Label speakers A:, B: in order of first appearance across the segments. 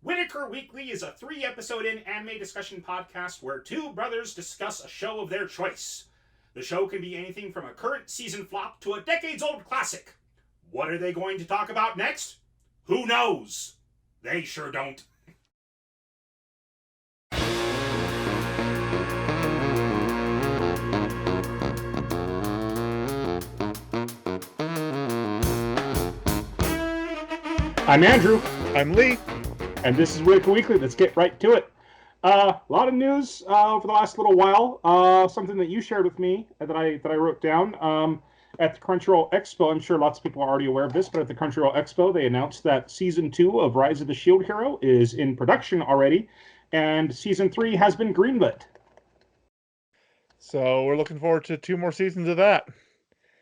A: Whitaker Weekly is a 3-episode anime discussion podcast where two brothers discuss a show of their choice. The show can be anything from a current season flop to a decades-old classic. What are they going to talk about next? Who knows? They sure don't. I'm Andrew.
B: I'm Lee.
A: And this is Whitaker Weekly. Let's get right to it. A lot of news over the last little while. Something that you shared with me that I wrote down at the Crunchyroll Expo. I'm sure lots of people are already aware of this, but at the Crunchyroll Expo, they announced that Season 2 of Rise of the Shield Hero is in production already, and Season 3 has been greenlit.
B: So we're looking forward to 2 more seasons of that.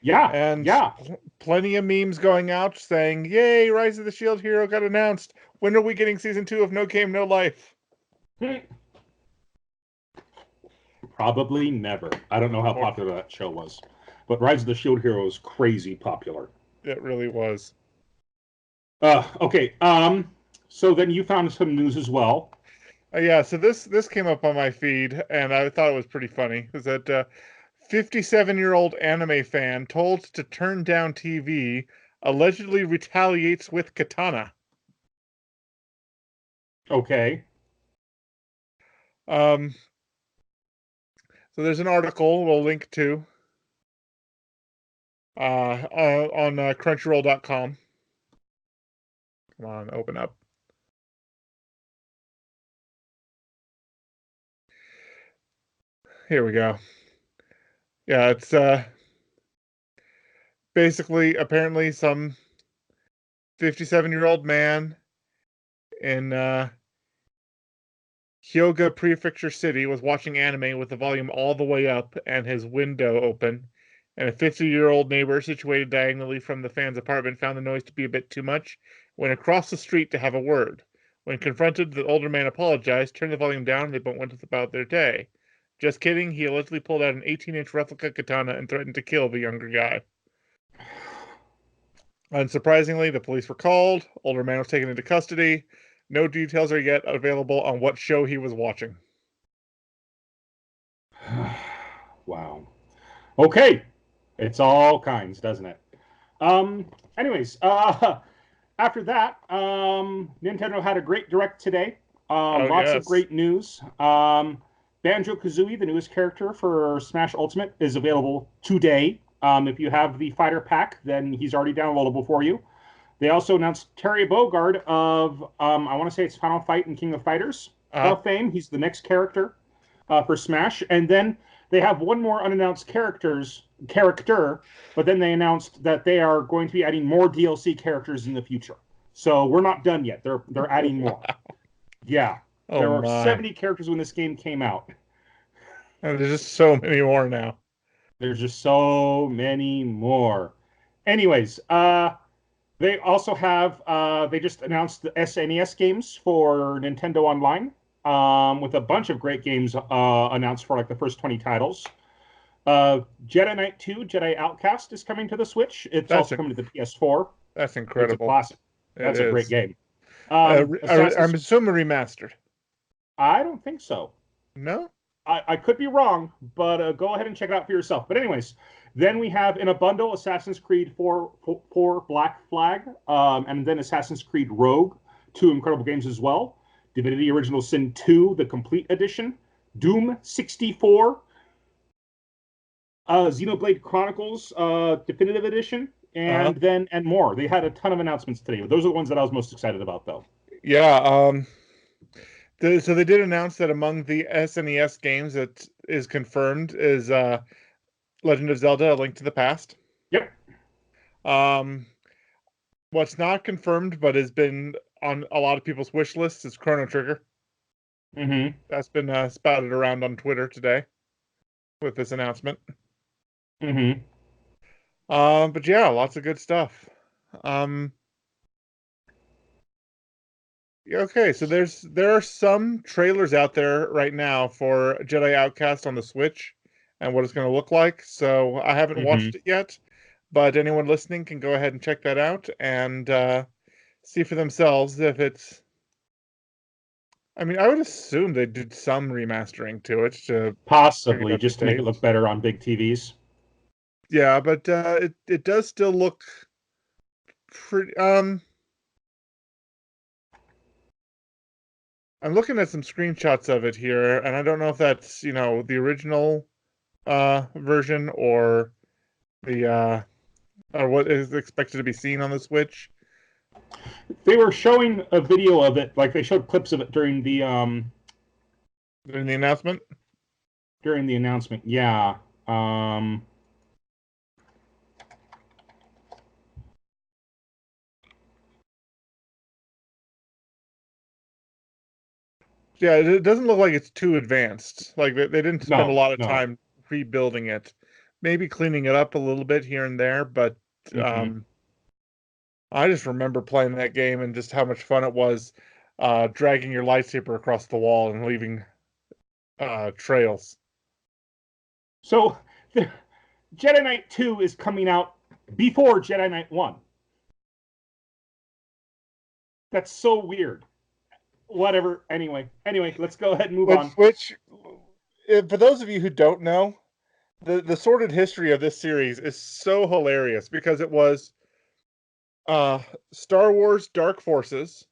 A: Yeah,
B: Plenty of memes going out saying, "Yay, Rise of the Shield Hero got announced. When are we getting Season 2 of No Game, No Life?"
A: Probably never. I don't know how popular that show was, but Rise of the Shield Hero is crazy popular.
B: It really was.
A: Okay. So then you found some news as well.
B: Yeah. So this came up on my feed, and I thought it was pretty funny. Is that 57-year-old anime fan told to turn down TV allegedly retaliates with katana.
A: Okay.
B: So there's an article we'll link to on Crunchyroll.com. Come on, open up. Here we go. Yeah, it's basically apparently some 57-year-old man in Hyoga Prefecture City was watching anime with the volume all the way up and his window open, and a 50-year-old neighbor situated diagonally from the fan's apartment found the noise to be a bit too much, went across the street to have a word. When confronted, the older man apologized, turned the volume down, and they both went about their day. Just kidding, he allegedly pulled out an 18-inch replica katana and threatened to kill the younger guy. Unsurprisingly, the police were called. Older man was taken into custody. No details are yet available on what show he was watching.
A: Wow. Okay. It's all kinds, doesn't it? Anyways, after that, Nintendo had a great direct today. Lots of great news. Banjo-Kazooie, the newest character for Smash Ultimate, is available today. If you have the fighter pack, then he's already downloadable for you. They also announced Terry Bogard of, I want to say it's Final Fight and King of Fighters fame. He's the next character for Smash. And then they have one more unannounced character, but then they announced that they are going to be adding more DLC characters in the future. So we're not done yet. They're adding more. Yeah. There were 70 characters when this game came out.
B: And there's just so many more now.
A: There's just so many more. Anyways, they also have, they just announced the SNES games for Nintendo Online, with a bunch of great games announced for like the first 20 titles. Jedi Knight 2, Jedi Outcast is coming to the Switch. It's also coming to the PS4.
B: That's incredible.
A: It's a classic. That's a great game.
B: I'm assuming remastered.
A: I don't think so.
B: No?
A: I could be wrong, but go ahead and check it out for yourself. But anyways, then we have in a bundle Assassin's Creed 4 Black Flag, and then Assassin's Creed Rogue, 2 incredible games as well. Divinity Original Sin 2, the Complete Edition. Doom 64. Xenoblade Chronicles Definitive Edition, and more. They had a ton of announcements today. Those are the ones that I was most excited about, though.
B: Yeah, so they did announce that among the SNES games that is confirmed is Legend of Zelda: A Link to the Past.
A: Yep.
B: What's not confirmed but has been on a lot of people's wish lists is Chrono Trigger.
A: Mm-hmm.
B: That's been spouted around on Twitter today with this announcement.
A: Mm-hmm.
B: But yeah, lots of good stuff. Okay, so there are some trailers out there right now for Jedi Outcast on the Switch and what it's going to look like. So I haven't watched it yet, but anyone listening can go ahead and check that out and see for themselves if it's I mean, I would assume they did some remastering to it to bring it
A: Possibly
B: up to
A: just to make it look
B: date.
A: better on big TVs.
B: Yeah, but it does still look pretty. I'm looking at some screenshots of it here, and I don't know if that's the original version the or what is expected to be seen on the Switch.
A: They were showing a video of it, like they showed clips of it
B: In the announcement.
A: during the announcement. Yeah. Um,
B: Yeah, it doesn't look like it's too advanced. Like they didn't spend a
A: no,
B: lot of
A: no.
B: time rebuilding it. Maybe cleaning it up a little bit here and there, but
A: Hmm.
B: I just remember playing that game and just how much fun it was, dragging your lightsaber across the wall and leaving trails.
A: So, the, Jedi Knight 2 is coming out before Jedi Knight 1. That's so weird. Whatever. Anyway, let's go ahead and move on.
B: Which, for those of you who don't know, the sordid history of this series is so hilarious because it was uh, Star Wars Dark Forces,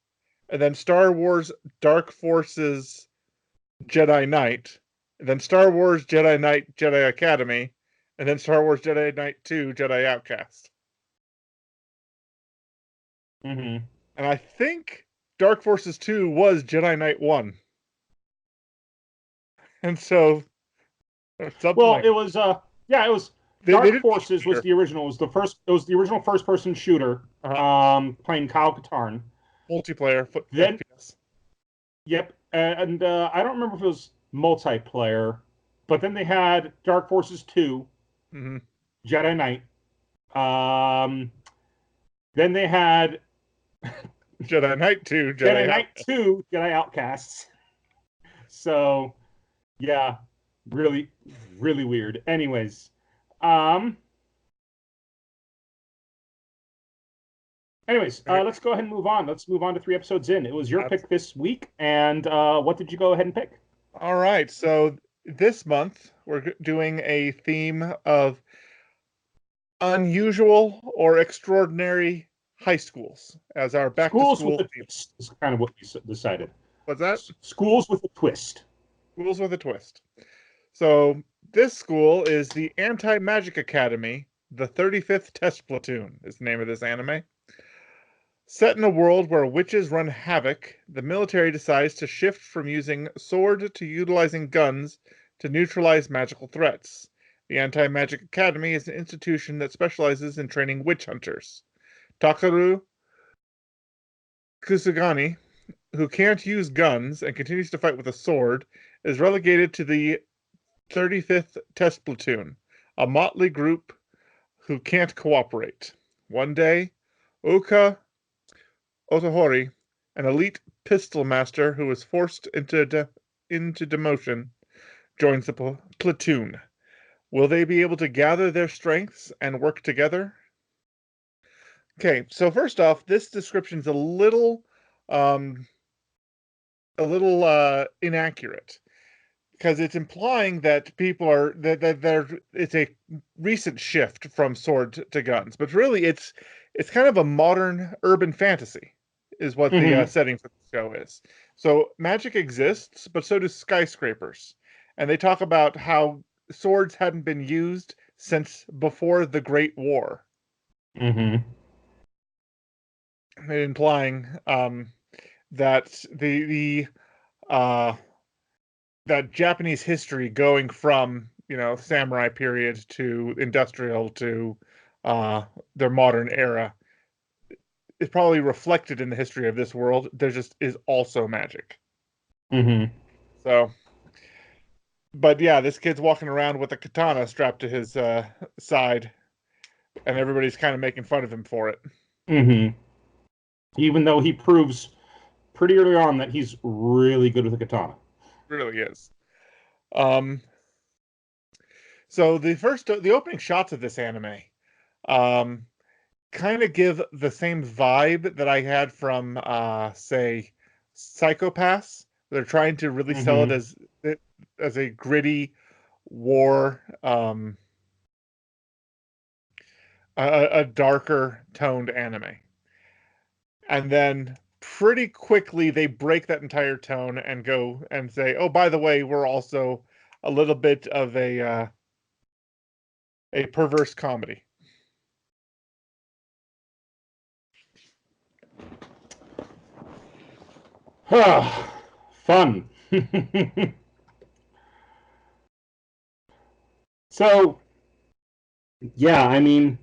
B: and then Star Wars Dark Forces Jedi Knight, and then Star Wars Jedi Knight Jedi Academy, and then Star Wars Jedi Knight 2 Jedi Outcast.
A: Hmm.
B: And I think Dark Forces 2 was Jedi Knight 1. And so, or something
A: Well,
B: like
A: it
B: that.
A: was yeah, it was
B: They
A: Dark
B: didn't make
A: Forces was
B: clear.
A: the original. It was the original first person shooter.
B: Uh-huh.
A: Playing Kyle Katarn.
B: Multiplayer
A: Then
B: FPS.
A: yep, and I don't remember if it was multiplayer, but then they had Dark Forces 2,
B: Hmm.
A: Jedi Knight. Um, then they had
B: Jedi Knight 2
A: Jedi
B: Jedi
A: Knight
B: Outcast.
A: 2, Jedi Outcasts. So yeah, really, really weird. Um,
B: Okay.
A: let's go ahead and move on. Let's move on to 3 episodes in. It was your
B: Abs-
A: pick this week, and what did you go ahead and pick?
B: All right. So this month we're doing a theme of unusual or extraordinary high schools as our back to
A: Schools with
B: school
A: a
B: theme.
A: twist is kind of what we decided.
B: What's that?
A: Schools with a twist.
B: Schools with a twist. So this school is the Anti-Magic Academy. The 35th Test Platoon is the name of this anime. Set in a world where witches run havoc, the military decides to shift from using sword to utilizing guns to neutralize magical threats. The Anti-Magic Academy is an institution that specializes in training witch hunters. Takaru Kusugani, who can't use guns and continues to fight with a sword, is relegated to the 35th Test Platoon, a motley group who can't cooperate. One day, Uka Otohori, an elite pistol master who was forced into demotion, joins the platoon. Will they be able to gather their strengths and work together? Okay, so first off, this description's um, a little inaccurate because it's implying that people are that there it's a recent shift from sword to guns, but really it's kind of a modern urban fantasy, is what the
A: Mm-hmm.
B: setting for the show is. So magic exists, but so do skyscrapers, and they talk about how swords hadn't been used since before the Great War,
A: Mm-hmm.
B: implying that the uh, that Japanese history going from samurai period to industrial to uh, their modern era is probably reflected in the history of this world. There just is also magic.
A: Mm-hmm.
B: So, but yeah, this kid's walking around with a katana strapped to his side, and everybody's kind of making fun of him for it.
A: Mm-hmm. Even though he proves pretty early on that he's really good with a katana.
B: Really is. Um, so the opening shots of this anime, um, kind of give the same vibe that I had from say Psychopaths, They're trying to really sell it
A: Mm-hmm.
B: as a gritty war, a darker toned anime. And then pretty quickly they break that entire tone and go and say, "Oh, by the way, we're also a little bit of a perverse comedy."
A: Fun. So, yeah, I mean,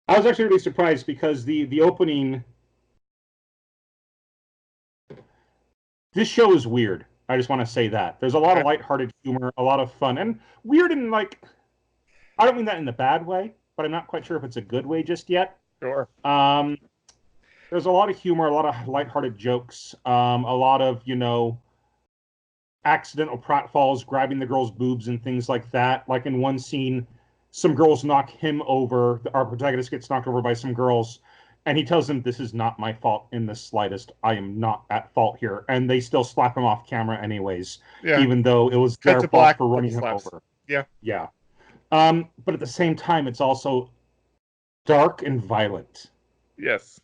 A: I was actually really surprised because the opening. This show is weird. I just want to say that there's a lot of
B: Okay,
A: lighthearted humor, a lot of fun, and weird in like I don't mean that in the bad way, but I'm not quite sure if it's a good way just yet.
B: sure.
A: Um, there's a lot of humor, a lot of lighthearted jokes, a lot of accidental pratfalls, grabbing the girl's boobs and things like that. Like in one scene, some girls knock him over. Our protagonist gets knocked over by some girls, and he tells them, "This is not my fault in the slightest. I am not at fault here." And they still slap him off camera anyways,
B: Yeah.
A: even though it was
B: Cut
A: their
B: to
A: fault
B: black,
A: for running
B: double
A: him
B: slaps.
A: over.
B: Yeah.
A: Yeah. But at the same time, it's also dark and violent.
B: Yes.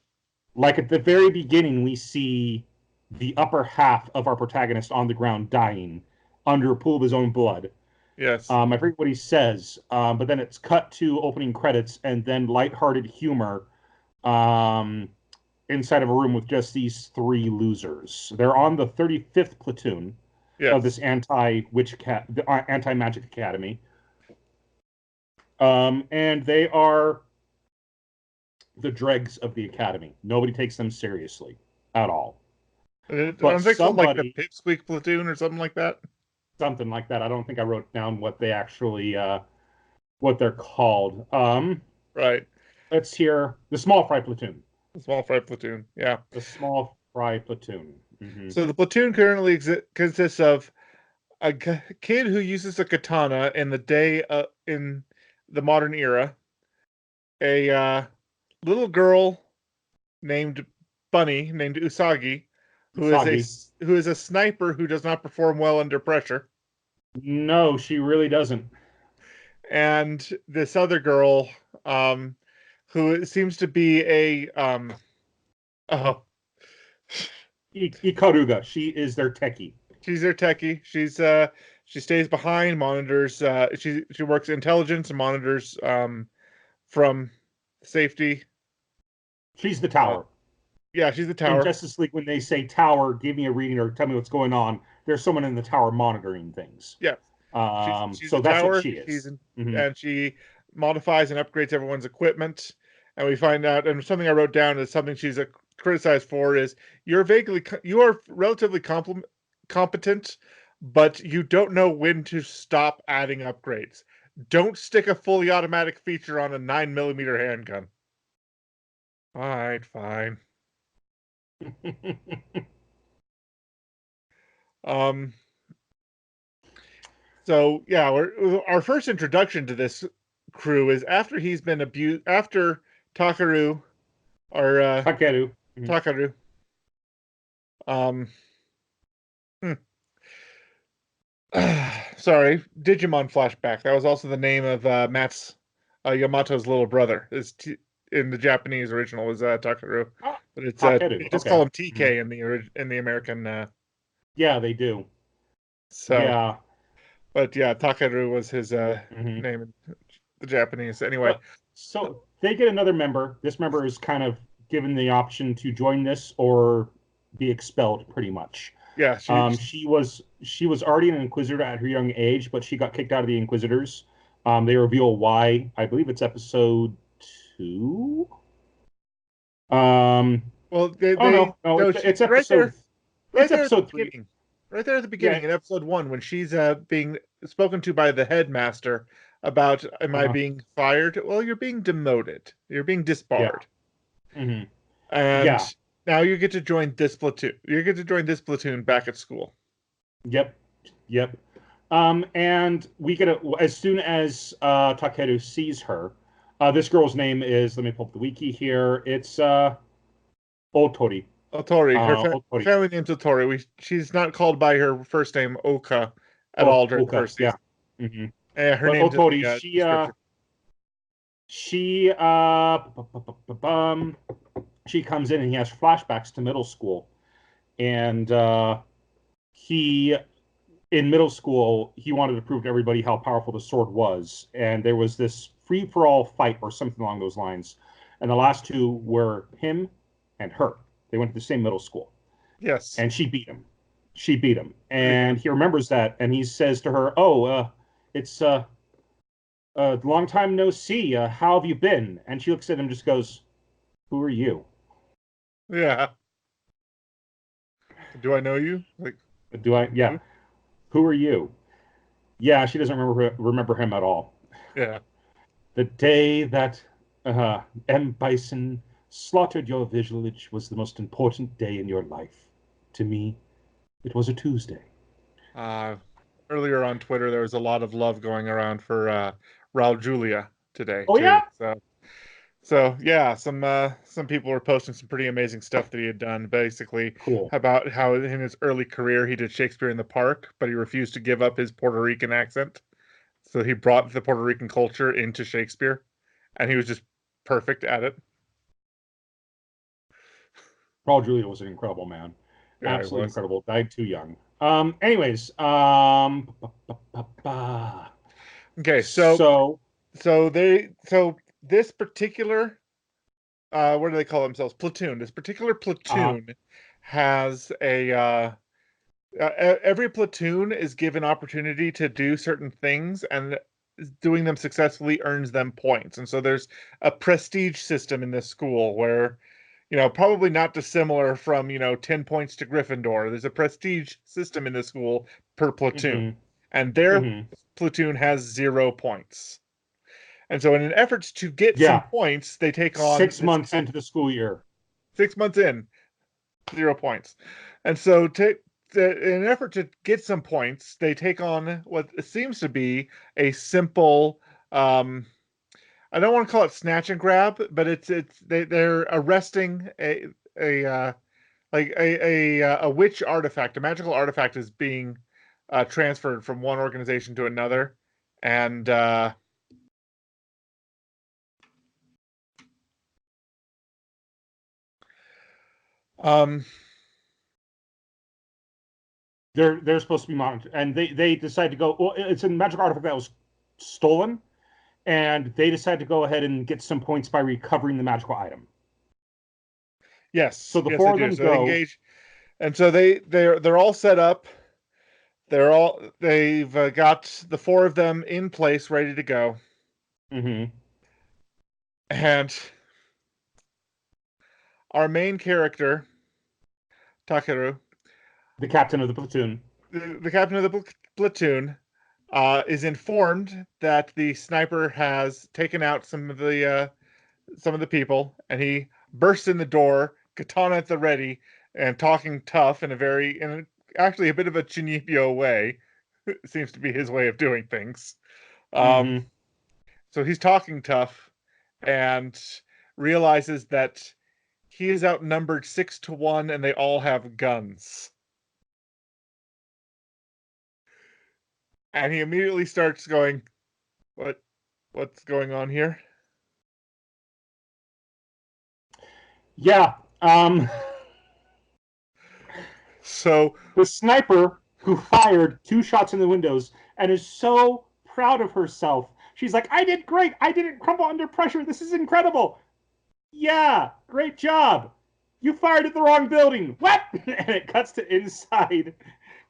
A: Like at the very beginning, we see the upper half of our protagonist on the ground dying under a pool of his own blood.
B: Yes.
A: I forget what he says, but then it's cut to opening credits and then lighthearted humor um, inside of a room with just these three losers. They're on the 35th platoon of this
B: Yes.
A: anti magic academy, and they are the dregs of the academy. Nobody takes them seriously at all. But
B: Aren't they called like the
A: somebody,
B: Pipsqueak Platoon or something like that?
A: something like that. I don't think I wrote down what they actually what they're called.
B: Right.
A: Let's hear the small fry platoon.
B: The Small Fry Platoon. Yeah.
A: The small fry platoon. Mm-hmm.
B: So the platoon currently consists of a kid who uses a katana in in the modern era, a little girl named named Usagi,
A: Soggy.
B: who is a sniper who does not perform well under pressure,
A: No, she really doesn't.
B: and this other girl, um, who seems to be a oh,
A: Ikaruga. She is their techie.
B: she's their techie. She stays behind, monitors. She works intelligence and monitors from safety.
A: She's the
B: Uh,
A: tower.
B: yeah, she's the
A: In
B: tower.
A: Justice League, when they say tower, give me a reading or tell me what's going on, there's someone in the tower monitoring things.
B: Yeah, she's
A: So
B: the
A: that's what
B: tower.
A: she is. Mm-hmm.
B: And she modifies and upgrades everyone's equipment. And we find out, and something I wrote down is something she's criticized for is you are relatively competent, but you don't know when to stop adding upgrades. Don't stick a fully automatic feature on a 9mm handgun. All right, fine. Um, So yeah, our first introduction to this crew is after he's been abused. After Takaru or
A: Takeru. Mm-hmm.
B: Takaru, um, hmm, sorry, Digimon flashback. That was also the name of Matt's Yamato's little brother. In the Japanese original was Takaru,
A: Ah,
B: but it's
A: Takeru.
B: they just call
A: Okay.
B: him
A: Mm-hmm.
B: TK in the American.
A: Yeah, they do.
B: So,
A: Yeah.
B: but yeah, Takaru was his
A: Mm-hmm.
B: name in the Japanese. Anyway,
A: But so they get another member. This member is kind of given the option to join this or be expelled, pretty much.
B: yeah,
A: She was already an Inquisitor at her young age, but she got kicked out of the Inquisitors. They reveal why. I believe it's episode two. Um,
B: well,
A: oh no, no,
B: no,
A: it's
B: right there,
A: episode
B: right
A: it's
B: there at the
A: episode three.
B: beginning, right there at the beginning
A: Yeah,
B: in episode one, when she's being spoken to by the headmaster about, am I
A: uh,
B: being fired? Well, you're being demoted. You're being
A: yeah,
B: disbarred,
A: hmm yeah,
B: and now you get to join this platoon. You get to join this platoon back at school.
A: yep, yep. And we get as soon as Takeru sees her. This girl's name is. Let me pull up the wiki here. It's Otori.
B: Otori.
A: Otori.
B: Family name's Otori. She's not called by her first name, Oka, at
A: Oh,
B: all during the
A: Oka,
B: first
A: yeah.
B: season.
A: Hmm.
B: Her
A: But
B: name's in
A: Otori,
B: the description.
A: she she comes in and he has flashbacks to middle school, and he in middle school he wanted to prove to everybody how powerful the sword was, and there was this free for all fight or something along those lines, and the last two were him and her. They went to the same middle school,
B: Yes.
A: and she beat him. She beat him,
B: Pretty
A: and
B: hand.
A: he remembers that, and he says to her, "Oh, it's long time no see. How have you been?" And she looks at him, and just goes, "Who are you?"
B: Yeah. Do I know you? Like,
A: Do I? Yeah.
B: who?
A: Who are you? Yeah, she doesn't remember him at all.
B: Yeah.
A: The day that M. Bison slaughtered your village was the most important day in your life. To me, it was a Tuesday.
B: Uh, Earlier on Twitter, there was a lot of love going around for Raul Julia today
A: Oh
B: too.
A: yeah,
B: So yeah, some people were posting some pretty amazing stuff that he had done, basically
A: cool.
B: about how in his early career he did Shakespeare in the Park, but he refused to give up his Puerto Rican accent. So he brought the Puerto Rican culture into Shakespeare, and he was just perfect at it.
A: Paul Julia was an incredible man,
B: Yeah, he
A: absolutely
B: was.
A: incredible. Died too young. Anyways,
B: Okay,
A: so
B: so this particular what do they call themselves? Platoon. This particular
A: uh,
B: platoon has a every platoon is given opportunity to do certain things, and doing them successfully earns them points. And so there's a prestige system in this school where, probably not dissimilar from, 10 points to Gryffindor. There's a prestige system in the school per platoon,
A: mhm,
B: and their
A: mhm.
B: platoon has 0 points. And so in an effort to get some
A: Yeah,
B: points, they take on
A: 6 months into the school year.
B: 6 months in, 0 points. And so in an effort to get some points, they take on what seems to be a simple, I don't want to call it snatch and grab, but they're arresting a like a witch artifact. A magical artifact is being transferred from one organization to another, and um
A: They're supposed to be monitored, and they decide to go. Well, it's a magic artifact that was stolen, and they decide to go ahead and get some points by recovering the magical item. So
B: yes,
A: the
B: yes, they
A: four of
B: do.
A: them
B: So they
A: go.
B: engage, and so they're all set up. They've got the four of them in place, ready to go,
A: Mhm.
B: and our main character Takeru,
A: The captain of the platoon.
B: the captain of the platoon, is informed that the sniper has taken out some of the people, and he bursts in the door, katana at the ready, and talking tough in actually a bit of a Chinipyo way. Seems to be his way of doing things. Um,
A: Mhm.
B: so he's talking tough and realizes that he is outnumbered 6-1, and they all have guns. And he immediately starts going, "What? What's going on here?"
A: Yeah.
B: So
A: The sniper who fired two shots in the windows and is so proud of herself. She's like, "I did great. I didn't crumble under pressure. This is incredible." Yeah, great job. You fired at the wrong building. What? And it cuts to inside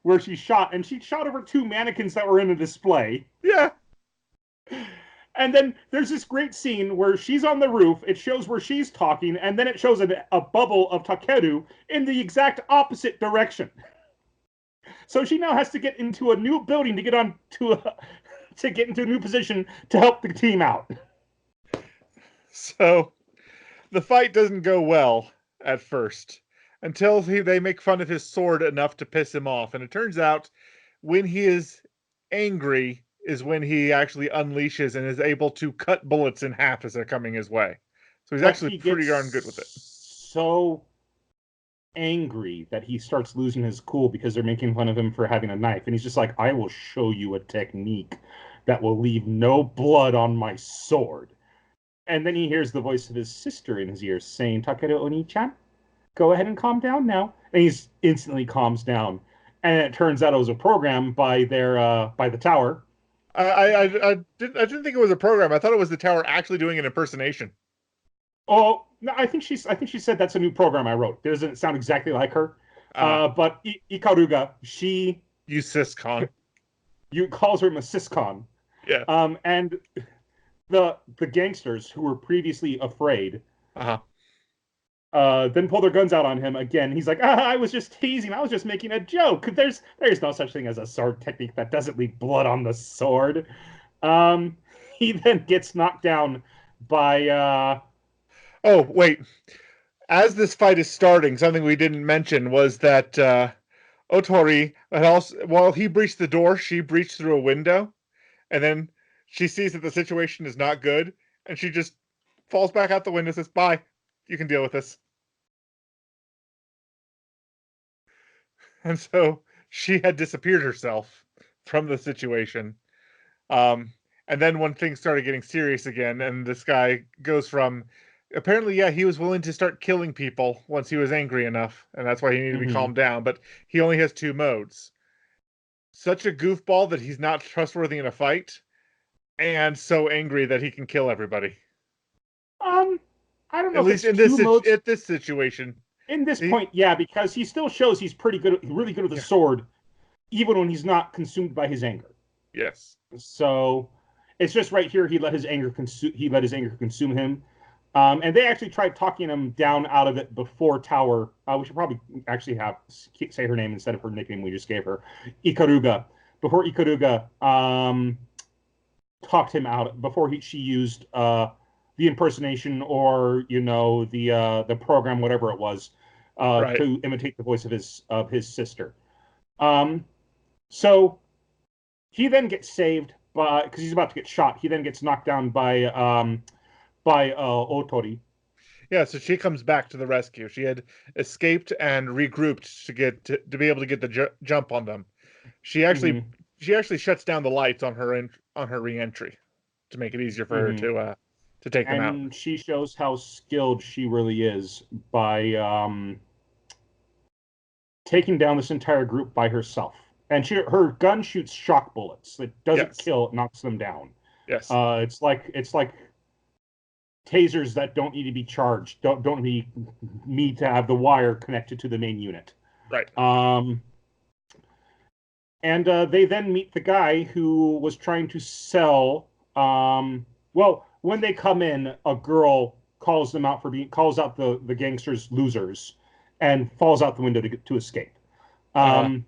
A: where she shot, and she shot over two mannequins that were in a display.
B: yeah,
A: And then there's this great scene where she's on the roof. It shows where she's talking, and then it shows a bubble of Takeru in the exact opposite direction. So she now has to get into a new building to get on to get into a new position to help the team out.
B: so the fight doesn't go well at first until they make fun of his sword enough to piss him off. And it turns out when he is angry is when he actually unleashes and is able to cut bullets in half as they're coming his way. So he's
A: But
B: actually
A: he
B: pretty
A: gets
B: darn good with it.
A: so angry that he starts losing his cool because they're making fun of him for having a knife. And he's just like, I will show you a technique that will leave no blood on my sword. And then he hears the voice of his sister in his ear saying, Takeru Oni-chan, go ahead and calm down now. And he's instantly calms down. And it turns out it was a program by the tower.
B: I didn't think it was a program. I thought it was the tower actually doing an impersonation.
A: Oh, no, I think she said that's a new program I wrote. It doesn't sound exactly like her.
B: Uh,
A: But Ikaruga, she
B: you syscon.
A: you calls her Masiscon.
B: Yeah.
A: And the gangsters who were previously afraid
B: Uh-huh.
A: then pull their guns out on him again. He's like, I was just teasing. I was just making a joke. There's no such thing as a sword technique that doesn't leave blood on the sword. Um, he then gets knocked down by
B: Oh, wait. As this fight is starting, something we didn't mention was that Otori had also, while he breached the door, she breached through a window, and then she sees that the situation is not good, and she just falls back out the window and says, "Bye, you can deal with this." And so she had disappeared herself from the situation. Um, and then when things started getting serious again, and this guy goes from apparently, yeah, he was willing to start killing people once he was angry enough, and that's why he needed to be
A: mhm.
B: calmed down. But he only has two modes: such a goofball that he's not trustworthy in a fight, and so angry that he can kill everybody.
A: um I don't know
B: At
A: if
B: least
A: it's
B: in
A: two modes
B: this situation,
A: in this
B: he,
A: point, yeah, because he still shows he's pretty good, really good with the
B: yeah,
A: sword, even when he's not consumed by his anger.
B: yes,
A: So it's just right here he let his anger consume him. And they actually tried talking him down out of it before Tower. We should probably actually have say her name instead of her nickname we just gave her, Ikaruga. Before Ikaruga talked him out, before she used the impersonation or the program, whatever it was,
B: right,
A: to imitate the voice of his sister. Um, so he then gets saved by because he's about to get shot. He then gets knocked down by Otori.
B: yeah. So she comes back to the rescue. She had escaped and regrouped to be able to get the jump on them. She actually
A: Mm-hmm.
B: she actually shuts down the lights on her reentry to make it easier for her
A: Mm-hmm.
B: to take them out.
A: And she shows how skilled she really is by taking down this entire group by herself. And her gun shoots shock bullets. It doesn't
B: Yes,
A: kill; it knocks them down.
B: yes,
A: It's like tasers that don't need to be charged. Don't need to have the wire connected to the main unit.
B: right.
A: Um, and they then meet the guy who was trying to sell. Well, when they come in, a girl calls out the gangsters losers, and falls out the window to escape.
B: Uh,
A: Um,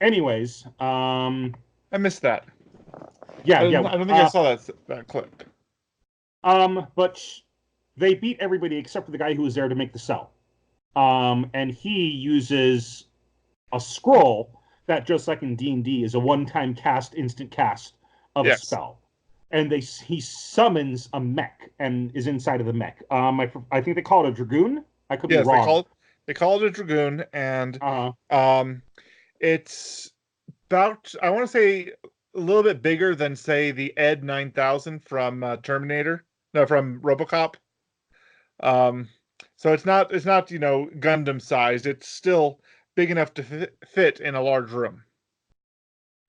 A: anyways,
B: I missed that.
A: yeah, yeah.
B: I don't think I saw that clip.
A: But they beat everybody except for the guy who was there to make the sell. And he uses a scroll that, just like in D&D, is a one-time cast, instant cast of a
B: Yes,
A: spell. And he summons a mech and is inside of the mech. I think they call it a dragoon. I could be
B: yes.
A: wrong.
B: They call it a dragoon, and
A: Uh,
B: um, it's about I want to say a little bit bigger than say the Ed 9000 from Terminator, no, from RoboCop. Um, so it's not Gundam sized. It's still big enough to fit in a large room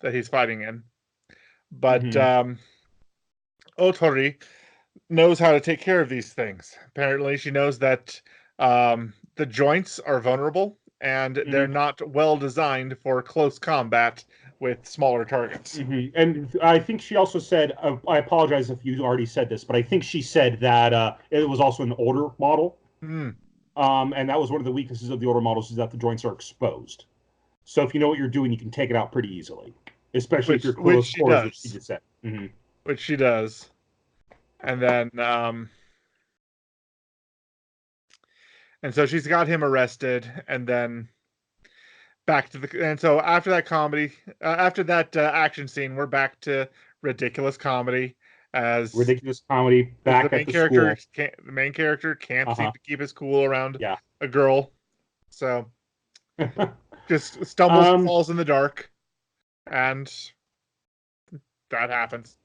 B: that he's fighting in. But
A: mm-hmm,
B: Otori knows how to take care of these things. Apparently, she knows that the joints are vulnerable and they're
A: mm-hmm,
B: not well designed for close combat with smaller targets.
A: mm-hmm. And I think she also said, I apologize if you already said this, but I think she said that it was also an older model.
B: Hmm.
A: And that was one of the weaknesses of the older models is that the joints are exposed. So if you know what you're doing, you can take it out pretty easily, especially if you're
B: Which
A: close
B: she
A: quarters, which you
B: does.
A: just said. Mm-hmm.
B: Which she does. And then and so she's got him arrested, and then back to the and so after that comedy, after that action scene, we're back to ridiculous comedy, as
A: Ridiculous comedy
B: because
A: back at the school.
B: the main character can't seem
A: Uh-huh.
B: to keep his cool around
A: Yeah.
B: a girl, so just stumbles and
A: um,
B: falls in the dark, and that happens.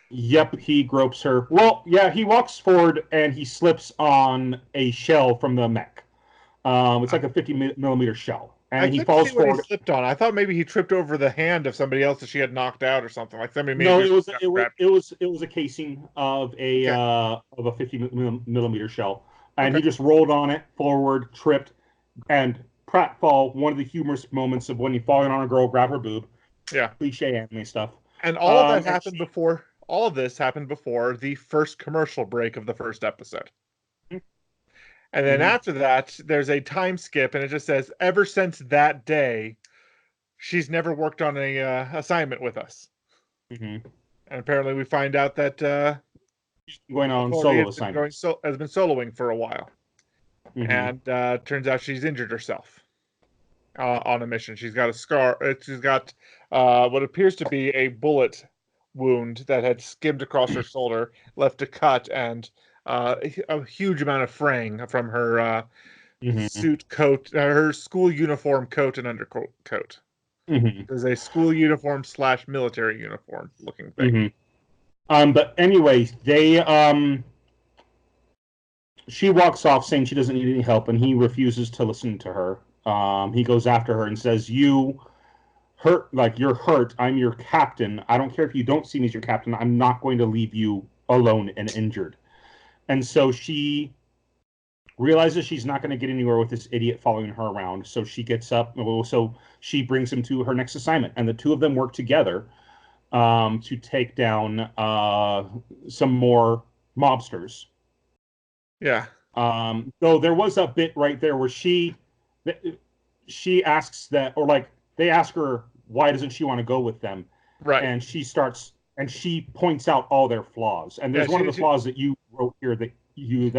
A: yep, he gropes her. Well, yeah, he walks forward and he slips on a shell from the mech. It's like a 50 millimeter shell,
B: I
A: and he
B: couldn't see
A: falls
B: what he
A: forward.
B: slipped on. I thought maybe he tripped over the hand of somebody else that she had knocked out or something. Like somebody
A: No,
B: maybe
A: it was
B: got
A: it was
B: grabbed.
A: it was a casing
B: Okay.
A: of a 50 millimeter shell, and
B: Okay.
A: he just rolled on it forward, tripped, and pratfall. One of the humorous moments of when you falling on a girl, grab her boob,
B: Yeah.
A: cliche anime stuff.
B: And all of that
A: And
B: happened before. All of this happened before the first commercial break of the first episode. And then
A: Mhm,
B: after that, there's a time skip, and it just says, "Ever since that day, she's never worked on a assignment with us."
A: mhm.
B: And apparently, we find out that
A: Going on
B: Authority
A: solo
B: has been
A: assignments.
B: has been soloing for a while,
A: Hmm.
B: and turns out she's injured herself on a mission. She's got a scar. She's got what appears to be a bullet wound that had skimmed across her shoulder, left a cut, and a huge amount of fraying from her
A: Hmm.
B: suit coat, her school uniform coat and undercoat.
A: Hmm.
B: There's a school uniform slash military uniform looking thing.
A: Hmm. But anyway, she walks off saying she doesn't need any help, and he refuses to listen to her. He goes after her and says, "You hurt, like you're hurt. I'm your captain. I don't care if you don't see me as your captain. I'm not going to leave you alone and injured." And so she realizes she's not going to get anywhere with this idiot following her around. So she gets up. So she brings him to her next assignment, and the two of them work together to take down some more mobsters.
B: Yeah,
A: Though there was a bit right there where she asks that, or like they ask her why doesn't she want to go with them,
B: right.
A: and she points out all their flaws. And
B: Yeah,
A: there's one of the flaws that you wrote here that you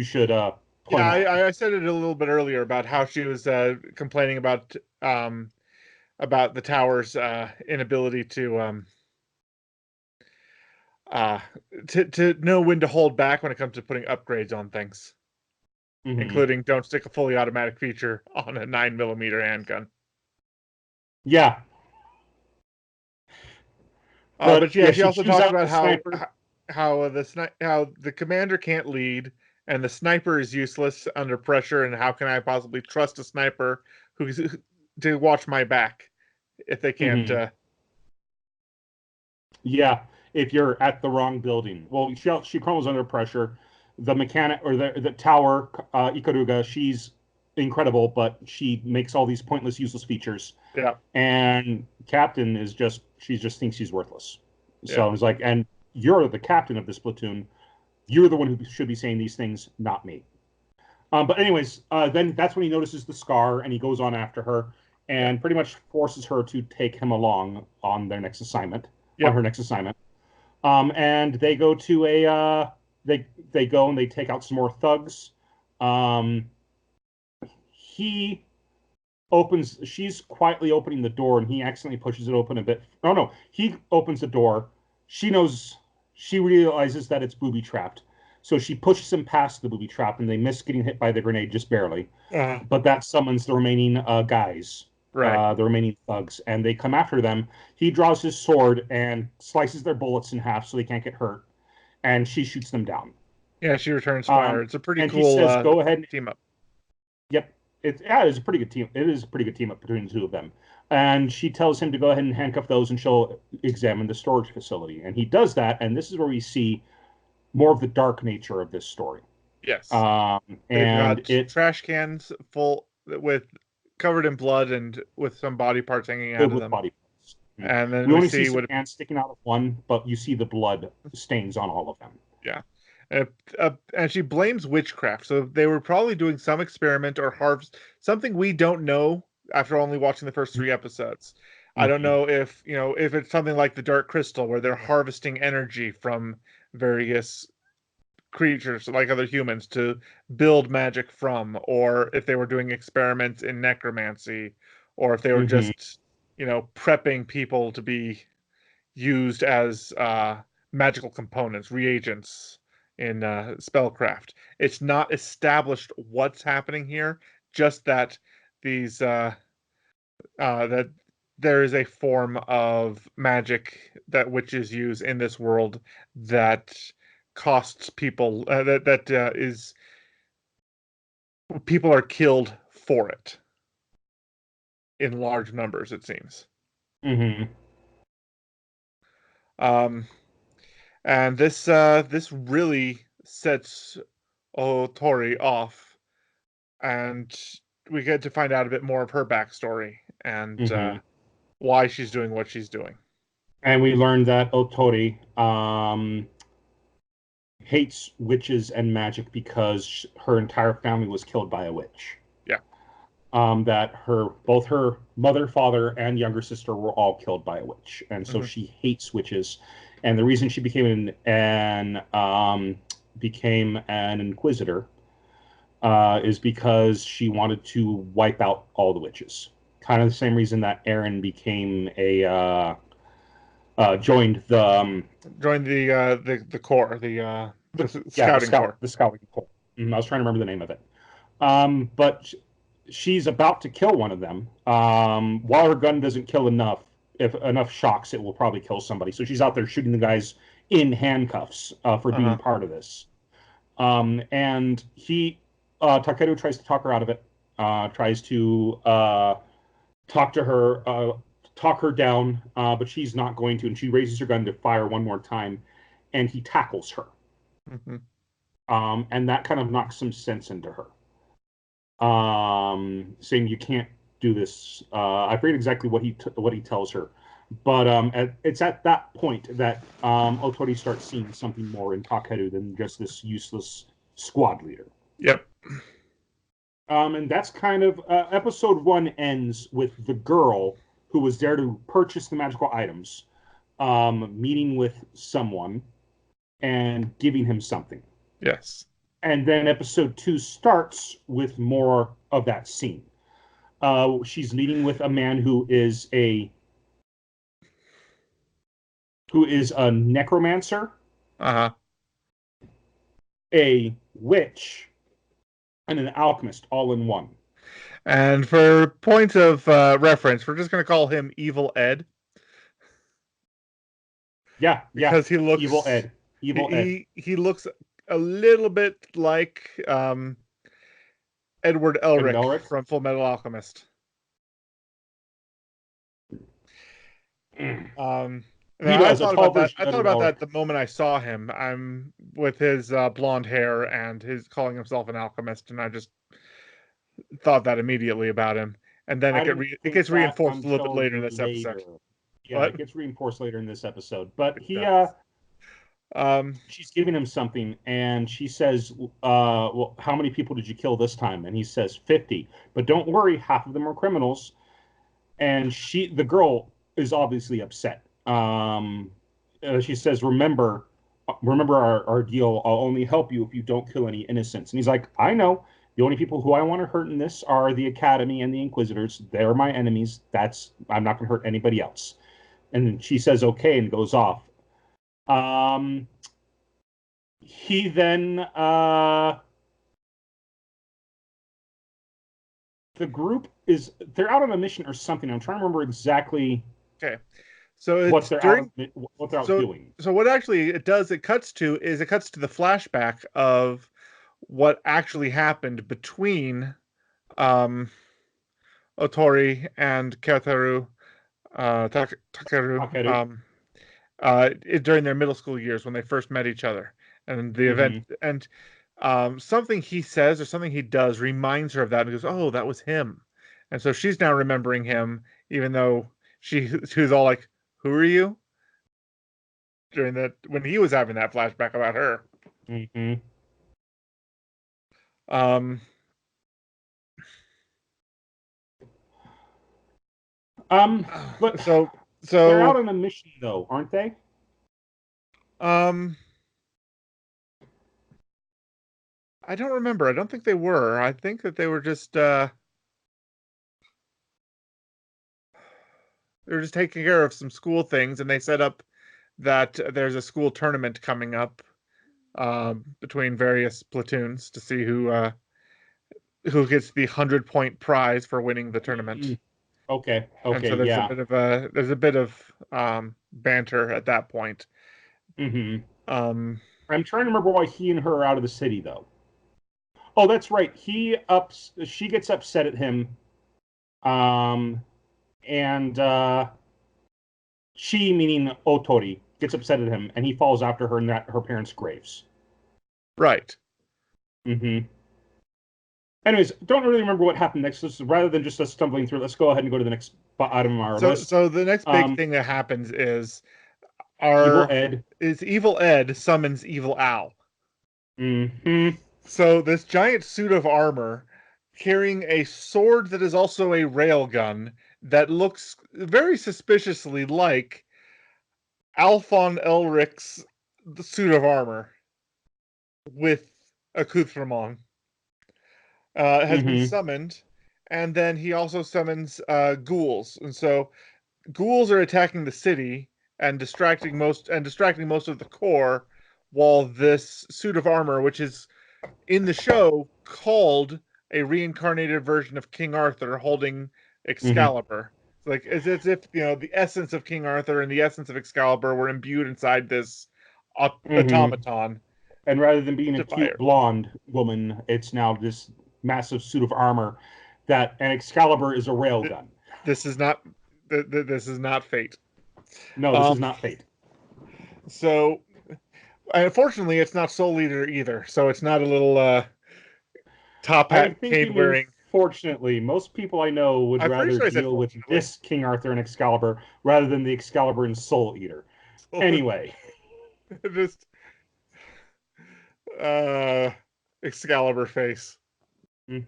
A: should
B: yeah.
A: point out.
B: I said it a little bit earlier about how she was complaining about the tower's inability uh, to know when to hold back when it comes to putting upgrades on things,
A: Hmm.
B: including don't stick a fully automatic feature on a 9 millimeter handgun.
A: Yeah,
B: But
A: but
B: yeah,
A: yeah,
B: she
A: she
B: also
A: chews
B: talks
A: out
B: about
A: the sniper.
B: how the commander can't lead and the sniper is useless under pressure, and how can I possibly trust a sniper who's to watch my back if they can't?
A: Hmm. Yeah, if you're at the wrong building. Well, she crumbles under pressure. The mechanic or the tower, Ikaruga, she's incredible, but she makes all these pointless, useless features.
B: Yeah,
A: And Captain is just she just thinks she's worthless.
B: yeah,
A: So it's like, and you're the captain of this platoon. You're the one who should be saying these things, not me. But anyways, then that's when he notices the scar and he goes on after her
B: yeah,
A: and pretty much forces her to take him along on their next assignment, on
B: yep,
A: her next assignment. And they go to a they go and they take out some more thugs. Um, he opens she's quietly opening the door and he accidentally pushes it open a bit. Oh no, he opens the door. She realizes that it's booby trapped. So she pushes him past the booby trap and they miss getting hit by the grenade just barely.
B: uh,
A: But that summons the remaining guys,
B: right.
A: the remaining thugs, and they come after them. He draws his sword and slices their bullets in half so they can't get hurt, and she shoots them down.
B: Yeah, she returns fire.
A: Um,
B: It's a pretty
A: and he
B: cool
A: says, "Go ahead."
B: team up.
A: Yep, it's a pretty good team. It is a pretty good team up between the two of them. And she tells him to go ahead and handcuff those, and she'll examine the storage facility. And he does that, and this is where we see more of the dark nature of this story.
B: Yes,
A: Um,
B: they've
A: and
B: got
A: it
B: trash cans full with covered in blood and with some body parts hanging out
A: filled
B: of
A: with
B: them.
A: body parts.
B: And then
A: We
B: we
A: only see
B: see
A: some
B: what,
A: hands sticking out of one, but you see the blood stains on all of them.
B: yeah. And she blames witchcraft. So they were probably doing some experiment or harvest, something we don't know after only watching the first 3 episodes. I don't
A: Mm-hmm.
B: know if, if it's something like the Dark Crystal where they're harvesting energy from various creatures like other humans to build magic from, or if they were doing experiments in necromancy, or if they were
A: Mm-hmm.
B: just, prepping people to be used as magical components, reagents in spellcraft. It's not established what's happening here, just that these that there is a form of magic that witches use in this world that costs people that is people are killed for it in large numbers, it seems.
A: Mm-hmm.
B: Um, and this really sets Otori off, and we get to find out a bit more of her backstory and
A: Mm-hmm.
B: why she's doing what she's doing.
A: And we learned that Otori hates witches and magic because her entire family was killed by a witch.
B: Yeah.
A: That both her mother, father, and younger sister were all killed by a witch, and so
B: Mm-hmm.
A: she hates witches. And the reason she became an inquisitor is because she wanted to wipe out all the witches. Kind of the same reason that Aaron became a joined
B: Join the corps, the
A: yeah,
B: scouting corps.
A: the scouting corps. I was trying to remember the name of it. But she's about to kill one of them. While her gun doesn't kill enough, if enough shocks, it will probably kill somebody. So she's out there shooting the guys in handcuffs for being
B: Uh-huh.
A: part of this. And Takeru tries to talk her out of it. Tries to talk to her, talk her down, but she's not going to. And she raises her gun to fire one more time, and he tackles her.
B: Mm-hmm.
A: And that kind of knocks some sense into her. Saying you can't do this. I forget exactly what he tells her, but it's at that point that Otori starts seeing something more in Takeru than just this useless squad leader.
B: Yep.
A: And that's kind of episode one ends with the girl who was there to purchase the magical items, meeting with someone and giving him something.
B: Yes.
A: And then episode two starts with more of that scene. She's meeting with a man who is a necromancer,
B: Uh-huh.
A: a witch, and an alchemist all in one.
B: And for points of reference, we're just going to call him Evil Ed
A: Yeah, yeah.
B: because he
A: Evil
B: looks
A: Ed. Evil Ed.
B: he looks a little bit like Edward
A: Edward
B: Elric
A: Elric.
B: from Full Metal Alchemist.
A: He
B: Now I
A: does a
B: thought
A: tall
B: about that.
A: version
B: I
A: of
B: thought
A: Edward
B: about
A: Elric.
B: that the moment I saw him. I'm with his blonde hair and his calling himself an alchemist, and I just thought that immediately about him. And then
A: I didn't
B: it
A: think
B: gets
A: that
B: reinforced a little bit
A: until
B: later in this
A: later.
B: episode.
A: Yeah,
B: What?
A: it gets reinforced later in this episode. But
B: It does.
A: she's giving him something, and she says, "Well, how many people did you kill this time?" And he says 50. But don't worry, half of them are criminals. And the girl, is obviously upset. She says, remember our deal. I'll only help you if you don't kill any innocents." And he's like, "I know. The only people who I want to hurt in this are the Academy and the Inquisitors. They're my enemies. I'm not going to hurt anybody else." And then she says, "Okay," and goes off. Um, he then the group they're out on a mission or something. I'm trying to remember exactly
B: Okay. So
A: what
B: it's
A: they're out
B: during
A: what they're out
B: so
A: doing.
B: so what actually it does it cuts to the flashback of what actually happened between um Otori and Kyotaru Takeru
A: Takeru.
B: during their middle school years when they first met each other, and the event
A: Mm-hmm.
B: and something he says or something he does reminds her of that and goes, "Oh, that was him," and so she's now remembering him, even though she's all like, "Who are you?" during that when he was having that flashback about her.
A: Mm-hmm.
B: Um,
A: Um, but
B: so
A: they're out
B: so
A: on a mission though, aren't they?
B: um, I don't remember. I don't think they were. I think that they were just taking care of some school things, and they set up that there's a school tournament coming up between various platoons to see who gets the 100-point prize for winning the tournament.
A: Okay.
B: And so
A: Okay.
B: there's
A: Yeah.
B: a bit of banter at that point.
A: Hmm.
B: Um,
A: I'm trying to remember why he and her are out of the city though. Oh, that's right. She gets upset at him. Um, and she, meaning Otori, gets upset at him, and he falls after her in her parents' graves.
B: right.
A: Hmm. Anyways, don't really remember what happened next. So rather than just us stumbling through, let's go ahead and go to the next item on our list.
B: So the next big
A: Um,
B: thing that happens is
A: Evil
B: our
A: Ed.
B: Evil Ed summons Evil Al.
A: Hmm.
B: So this giant suit of armor carrying a sword that is also a railgun that looks very suspiciously like Alphon Elric's suit of armor with accoutrement has been
A: Hmm.
B: summoned, and then he also summons ghouls, and so ghouls are attacking the city and distracting most of the core, while this suit of armor, which is in the show called a reincarnated version of King Arthur holding
A: Hmm.
B: Excalibur. Like it's as if the essence of King Arthur and the essence of Excalibur were imbued inside this
A: Hmm.
B: automaton.
A: And rather than being a
B: To
A: cute
B: fire.
A: blonde woman, it's now this massive suit of armor that an Excalibur is a railgun.
B: This is not this is not fate.
A: No, this
B: Um,
A: is not fate.
B: so unfortunately, it's not Soul Eater either. So it's not a little top
A: I
B: hat
A: think you
B: cane
A: mean
B: wearing.
A: fortunately. Most people I know would
B: I'm pretty
A: rather
B: sure I said
A: deal with
B: fortunately.
A: this King Arthur and Excalibur rather than the Excalibur and Soul Eater. Anyway,
B: Just uh Excalibur face.
A: hmm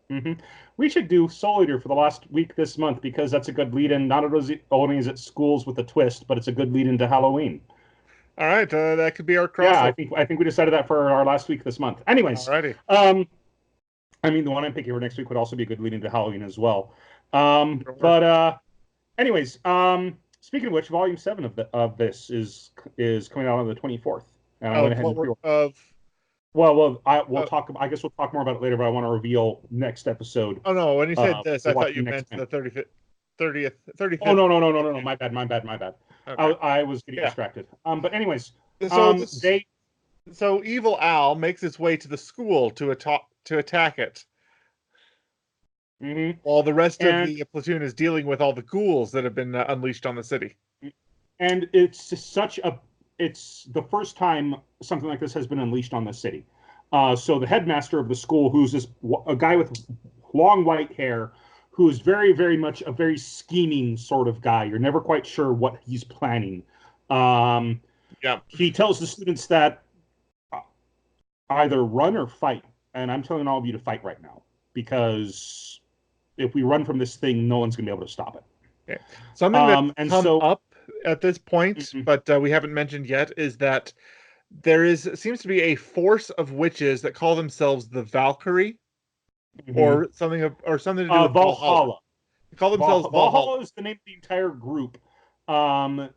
A: hmm we should do Soul Eater for the last week this month because that's a good lead in. Not only is it schools with a twist, but it's a good lead into Halloween.
B: All right, that could be our
A: Yeah,
B: crossover.
A: I think we decided that for our last week this month. Anyways,
B: Alrighty.
A: um, I mean the one I'm picking for next week would also be a good lead into Halloween as well.
B: Sure.
A: But anyways, speaking of which, Volume 7 of this is coming out on the 24th, and I went
B: Of
A: ahead
B: what
A: and
B: we're
A: pre.
B: of
A: We'll
B: uh,
A: talk. I guess we'll talk more about it later, but I want to reveal next episode.
B: oh no, when you said this,
A: We're
B: I thought
A: watching
B: you
A: next
B: meant
A: time.
B: the 35th, 30th,
A: Oh
B: 35th.
A: no! My bad, my bad, my bad.
B: Okay.
A: I was getting
B: Yeah.
A: distracted. But anyways,
B: So this
A: they.
B: so Evil Al makes its way to the school to attack it,
A: Mhm.
B: while the rest of
A: and
B: the platoon is dealing with all the ghouls that have been unleashed on the city.
A: and it's just such a. It's the first time something like this has been unleashed on the city. So the headmaster of the school, who's a guy with long white hair, who is very, very much a very scheming sort of guy. You're never quite sure what he's planning. Um,
B: Yeah.
A: he tells the students that either run or fight, and I'm telling all of you to fight right now because if we run from this thing, no one's going to be able to stop it.
B: Okay. Something that's
A: And
B: come
A: so,
B: up at this point,
A: mhm,
B: but we haven't mentioned yet, is that seems to be a force of witches that call themselves the Valkyrie,
A: mhm.
B: or something to do with Valhalla.
A: Valhalla.
B: They call themselves Valhalla,
A: Valhalla is the name of the entire group. Um,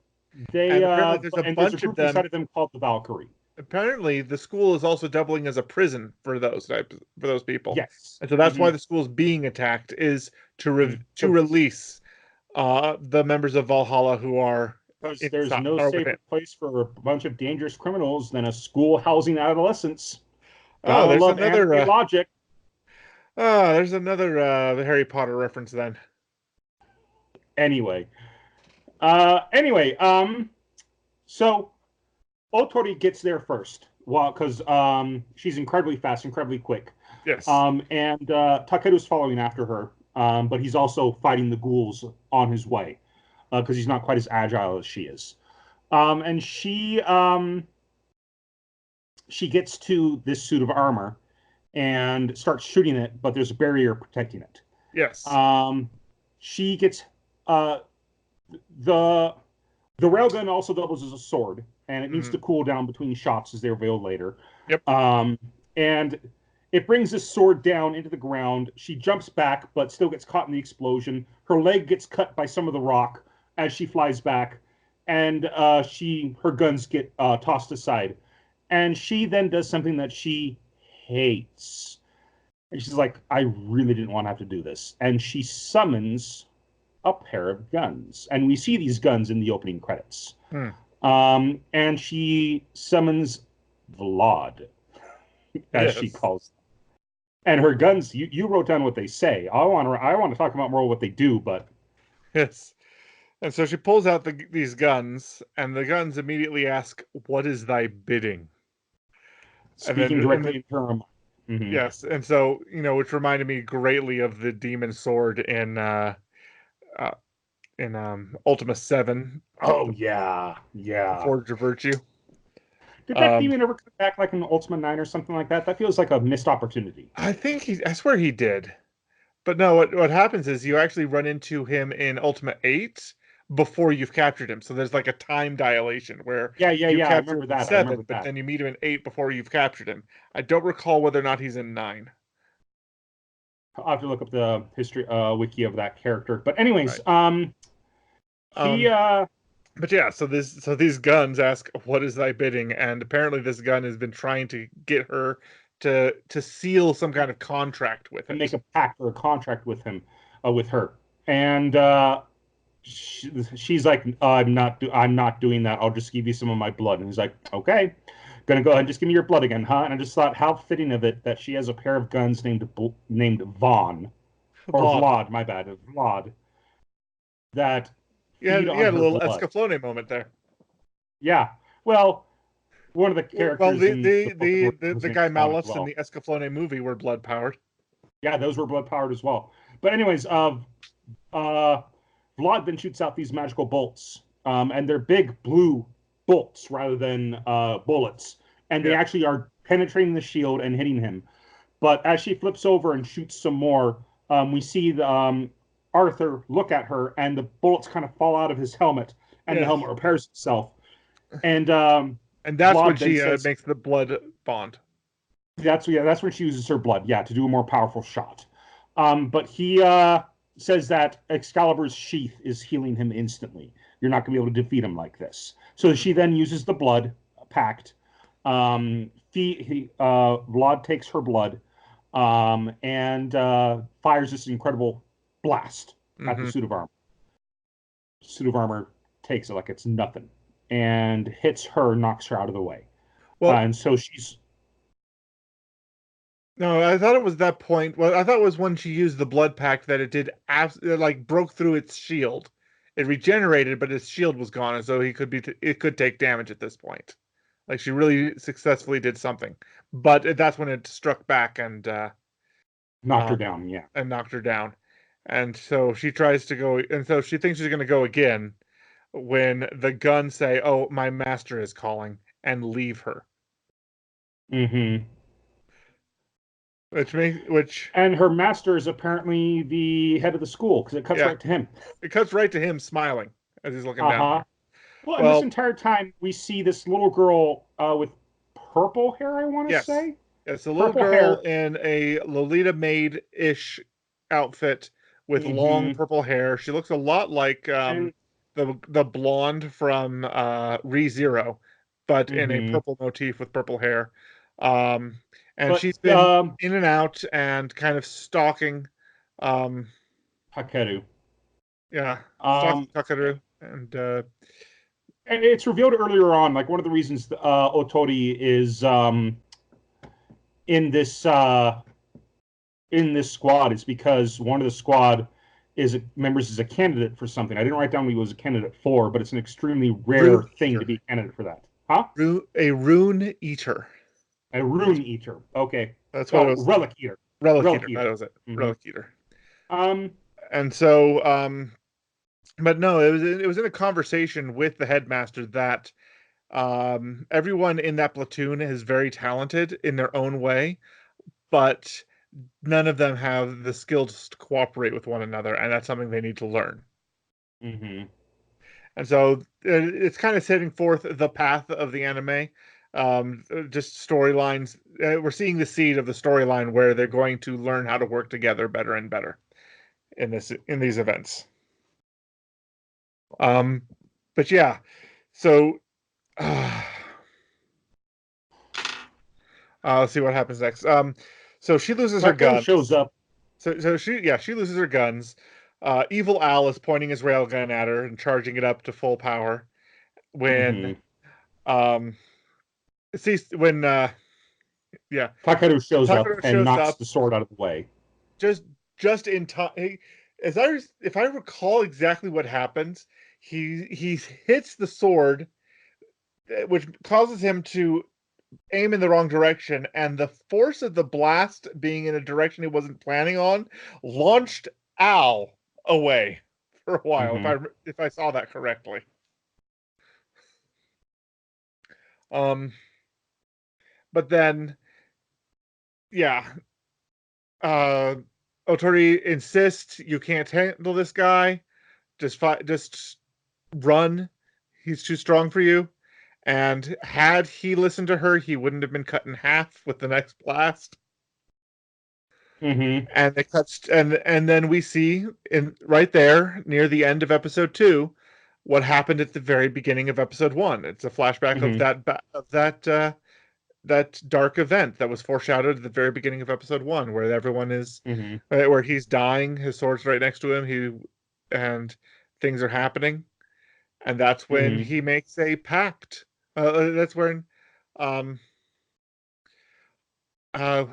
A: they
B: and apparently there's a
A: and there's a
B: bunch of
A: group
B: them.
A: inside of them called the Valkyrie.
B: Apparently, the school is also doubling as a prison for those people,
A: Yes.
B: and so that's why
A: Hmm.
B: the school is being attacked is to
A: So,
B: release the members of Valhalla who are
A: because there's
B: inside
A: no
B: or within.
A: safer place for a bunch of dangerous criminals than a school housing adolescents.
B: Oh,
A: Gotta love anime logic.
B: there's another Harry Potter reference then.
A: Anyway, anyway, so Otori gets there first. Well, because she's incredibly fast, incredibly quick.
B: Yes.
A: And Takeru's following after her, but he's also fighting the ghouls on his way because he's not quite as agile as she is. And she gets to this suit of armor and starts shooting it, but there's a barrier protecting it.
B: Yes.
A: Um, she gets uh, the the railgun also doubles as a sword, and it needs
B: Hmm.
A: to cool down between shots, as they reveal later.
B: Yep.
A: And it brings this sword down into the ground. She jumps back, but still gets caught in the explosion. Her leg gets cut by some of the rock as she flies back, and her guns get tossed aside, and she then does something that she hates. And she's like, I really didn't want to have to do this. And she summons a pair of guns. And we see these guns in the opening credits.
B: Hmm.
A: And she summons Vlad, as she
B: Yes.
A: calls them. And her guns, you wrote down what they say. I want to talk about more what they do, but
B: Yes. And so she pulls out these guns, and the guns immediately ask, "What is thy bidding?"
A: speaking
B: And
A: directly
B: then
A: into her mind. Mm-hmm.
B: yes, and so which reminded me greatly of the demon sword uh in Ultima 7,
A: Oh yeah,
B: the
A: yeah.
B: Forge of Virtue.
A: Did that
B: Um,
A: demon ever come back like in Ultima 9 or something like that? That feels like a missed opportunity.
B: I swear he did. But no, what happens is you actually run into him in Ultima 8 before you've captured him. So there's like a time dilation where
A: Yeah, yeah,
B: you
A: yeah. I
B: capture him
A: remember
B: in
A: that. I
B: 7,
A: remember
B: but
A: that.
B: then you meet him in 8 before you've captured him. I don't recall whether or not he's in 9.
A: I'll have to look up the history wiki of that character. But anyways,
B: Right.
A: he
B: Um, but yeah, so these guns ask, "What is thy bidding?" And apparently this gun has been trying to get her to seal some kind of contract with
A: make
B: it.
A: a pact or a contract with him, with her, and she's like, I'm not doing that. I'll just give you some of my blood. And he's like, okay, gonna go ahead and just give me your blood again, huh? And I just thought how fitting of it that she has a pair of guns named Vaughn or
B: Vaughn.
A: Vlad, my bad, Vlad, that feed
B: You
A: on
B: had a
A: her
B: little
A: blood.
B: Escaflowne moment there.
A: Yeah, well, one of the
B: Well,
A: characters in the book of his
B: the
A: name
B: guy
A: is Vaughn as
B: Malus in
A: well.
B: the Escaflowne movie were blood powered.
A: Yeah, those were blood powered as well. But anyways, uh, Vlad then shoots out these magical bolts, and they're big blue bolts rather than bullets, and they
B: Yeah.
A: actually are penetrating the shield and hitting him. But as she flips over and shoots some more, we see Arthur look at her, and the bullets kind of fall out of his helmet, and the
B: Yes.
A: helmet repairs itself. And
B: And that's when
A: Vlad then
B: she
A: says,
B: makes the blood bond.
A: that's when she uses her blood, yeah, to do a more powerful shot. But he says that Excalibur's sheath is healing him instantly. You're not going to be able to defeat him like this. So she then uses the blood pact. Vlad takes her blood and fires this incredible blast at the
B: Hmm.
A: suit of armor. Suit of armor takes it like it's nothing and hits her, knocks her out of the way.
B: Well,
A: And so she's
B: no, I thought it was that point. Well, I thought it was when she used the blood pact that it did it like broke through its shield. It regenerated, but its shield was gone, and so it could take damage at this point. Like she really successfully did something, but that's when it struck back
A: knocked her
B: um
A: down. Yeah.
B: and knocked her down. And so she tries to go, and so she thinks she's going to go again when the guns say, "Oh, my master is calling," and leave her.
A: Mm-hmm.
B: Which
A: And her master is apparently the head of the school because it cuts
B: yeah,
A: right to him.
B: it cuts right to him smiling as he's looking
A: Uh
B: down.
A: huh. Well, and this
B: Well,
A: entire time we see this little girl with purple hair. I want to
B: yes,
A: say
B: it's a little
A: purple
B: girl
A: hair.
B: in a Lolita Maid-ish outfit with long
A: Mm-hmm.
B: purple hair. She looks a lot like
A: And
B: the blonde from ReZero, but in a
A: mm-hmm.
B: purple motif with purple hair. Um, and
A: But
B: she's been in and out and kind of stalking, um,
A: Hakeru.
B: yeah, stalking
A: Um,
B: Takaru. And
A: and it's revealed earlier on, like one of the reasons Otori is in this uh, in this squad is because one of the squad members is a candidate for something. I didn't write down what he was a candidate for, but it's an extremely rare
B: Rune
A: thing to
B: Eater.
A: be a candidate for that. Huh?
B: A Rune Eater.
A: A rune eater. Okay.
B: That's what it
A: Oh,
B: was.
A: relic eater.
B: Relic
A: Relic
B: Eater. That
A: eater.
B: was it.
A: Mm-hmm.
B: Relic Eater.
A: Um.
B: And so, but no, it was in a conversation with the headmaster that everyone in that platoon is very talented in their own way, but none of them have the skills to cooperate with one another, and that's something they need to learn.
A: Mm-hmm.
B: And so it's kind of setting forth the path of the anime. Just storylines. We're seeing the seed of the storyline where they're going to learn how to work together better and better in these events. Um, but yeah, so let's see what happens next. So she loses her
A: Platoon
B: guns.
A: shows up.
B: So she loses her guns. Evil Al is pointing his railgun at her and charging it up to full power. When
A: Mm-hmm.
B: um see when yeah
A: Takeru shows up
B: Takara
A: and
B: shows
A: knocks
B: up
A: the sword out of the way.
B: just just in time. As if I recall exactly what happens, he hits the sword, which causes him to aim in the wrong direction, and the force of the blast being in a direction he wasn't planning on launched Al away for a while.
A: Mm-hmm.
B: If I saw that correctly. Um, but then yeah, uh, Otori insists you can't handle this guy. Just run. He's too strong for you. And had he listened to her, he wouldn't have been cut in half with the next blast.
A: Mm-hmm.
B: And they cut, and then we see in right there near the end of episode 2 what happened at the very beginning of episode 1. It's a flashback of
A: Mm-hmm.
B: that dark event that was foreshadowed at the very beginning of episode 1, where everyone is
A: Mm-hmm.
B: where he's dying, his sword's right next to him, and things are happening, and that's when
A: Mm-hmm.
B: he makes a pact. That's when um uh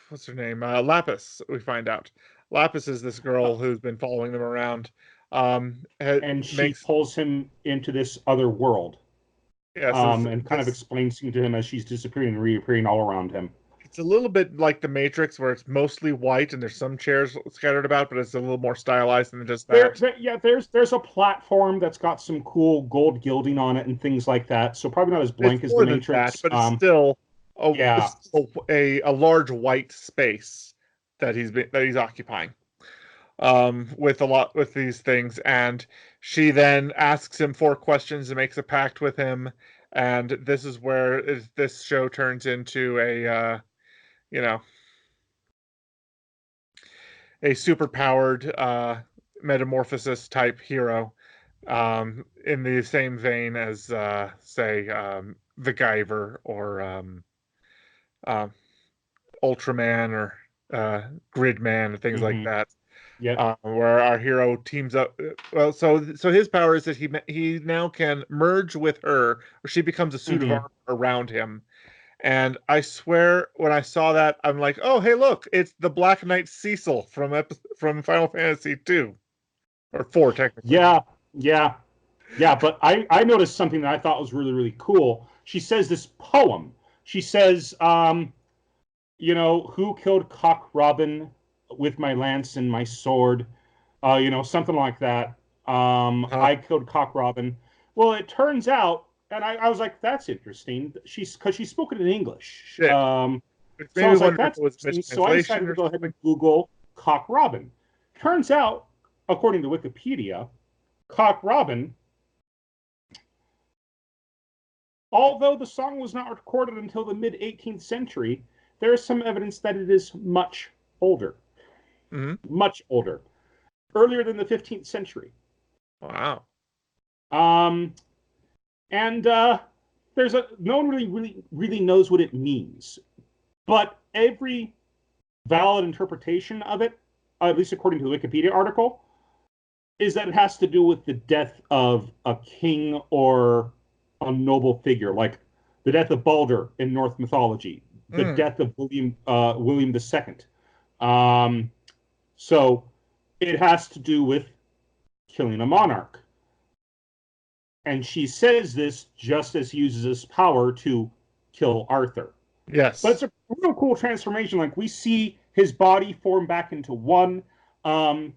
B: what's her name? Lapis, we find out. Lapis is this
A: Uh,
B: girl who's been following them around.
A: and she
B: Makes
A: pulls him into this other world,
B: yes, is
A: and kind of
B: this
A: explains things to him as she's disappearing and reappearing all around him.
B: it's a little bit like the Matrix, where it's mostly white and there's some chairs scattered about, but it's a little more stylized than just that.
A: Yeah, there's a platform that's got some cool gold gilding on it and things like that. So probably not as
B: It's
A: blank as the
B: more than that,
A: Matrix.
B: but it's
A: Yeah.
B: still a large white space that he's occupying. With a lot with these things, and she then asks him 4 questions and makes a pact with him, and this is where this show turns into you know a super powered metamorphosis type hero, in the same vein as say MacGyver or uh, Ultraman or Gridman and things like
A: Mm-hmm.
B: that,
A: Yep.
B: where our hero teams up. Well, so his power is that he now can merge with her, or she becomes a suit of
A: Mm-hmm.
B: armor around him. And I swear, when I saw that, I'm like, oh, hey, look, it's the Black Knight Cecil from Final Fantasy 2 or 4, technically.
A: Yeah. Yeah. Yeah. But I noticed something that I thought was really, really cool. She says this poem. She says, who killed Cock Robin with my lance and my sword? Something like that.
B: Uh,
A: I killed Cock Robin. Well, it turns out, and I was like, that's interesting. Because she's spoken in English.
B: it, which made
A: So I
B: me
A: was like,
B: wonder if
A: that's
B: it was
A: interesting. So I decided
B: mistranslation
A: to
B: or
A: go ahead
B: something.
A: and Google Cock Robin. Turns out, according to Wikipedia, Cock Robin, although the song was not recorded until the mid 18th century, there is some evidence that it is
B: Hmm.
A: much older, earlier than the 15th century.
B: Wow.
A: Um, and there's no one really knows what it means, but every valid interpretation of it, at least according to the Wikipedia article, is that it has to do with the death of a king or a noble figure, like the death of Balder in Norse mythology, the
B: Mm.
A: death of William II. Um, so it has to do with killing a monarch. And she says this just as he uses his power to kill Arthur. But it's
B: Yes.
A: a real cool transformation. Like we see his body form back into one. Um,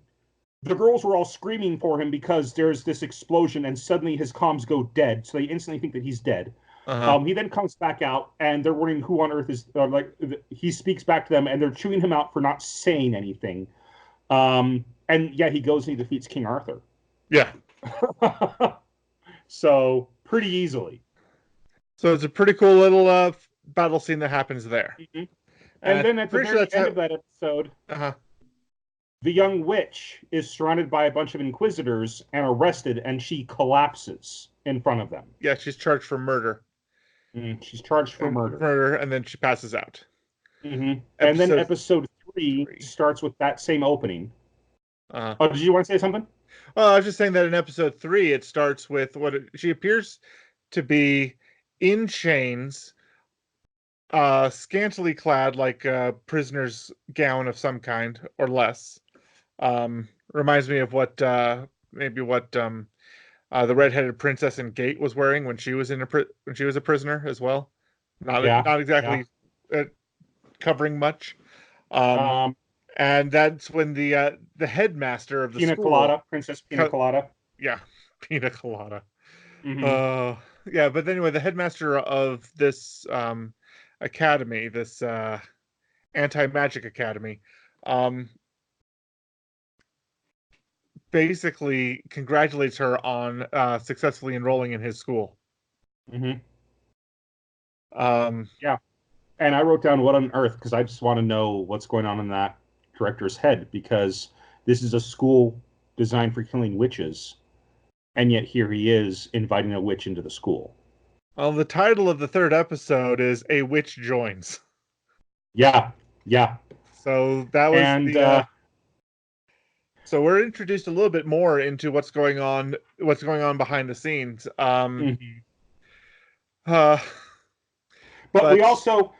A: the girls were all screaming for him because there's this explosion and suddenly his comms go dead. So they instantly think that he's dead.
B: Uh-huh.
A: He then comes back out and they're wondering who on earth is he speaks back to them and they're chewing him out for not saying anything. And yeah, he goes and he defeats King Arthur.
B: Yeah.
A: So pretty easily.
B: So it's a pretty cool little battle scene that happens there.
A: Mm-hmm.
B: And
A: And then
B: I'm
A: at the
B: pretty sure
A: very
B: that's
A: end
B: how.
A: of that episode,
B: Uh-huh.
A: the young witch is surrounded by a bunch of inquisitors and arrested, and she collapses in front of them.
B: Yeah, she's charged for murder.
A: She's charged for
B: And
A: murder.
B: murder, and then she passes out.
A: And then
B: Episode
A: episode three
B: 3.
A: starts with that same opening.
B: Uh,
A: Oh, did you want to say something?
B: well, I was just saying that in episode 3, it starts with she appears to be in chains, scantily clad, like a prisoner's gown of some kind or less. Reminds me of what maybe what the redheaded princess in Gate was wearing when she was when she was a prisoner as well.
A: Yeah,
B: Not
A: yeah.
B: exactly uh, covering much. Um,
A: Um,
B: and that's when the headmaster of the
A: Pina
B: school,
A: Colada, Princess Pina Colada.
B: yeah, pina colada.
A: Mm-hmm.
B: Uh, yeah, but anyway, the headmaster of this academy, this anti-magic academy, um, basically congratulates her on successfully enrolling in his school.
A: Mm-hmm.
B: Um,
A: Yeah. And I wrote down what on earth because I just want to know what's going on in that director's head because this is a school designed for killing witches, and yet here he is inviting a witch into the school.
B: well, the title of the third episode is "A Witch Joins,"
A: Yeah, yeah.
B: so that was
A: And
B: the. So we're introduced a little bit more into what's going on behind the scenes.
A: mhm.
B: Uh,
A: But we
B: but
A: also,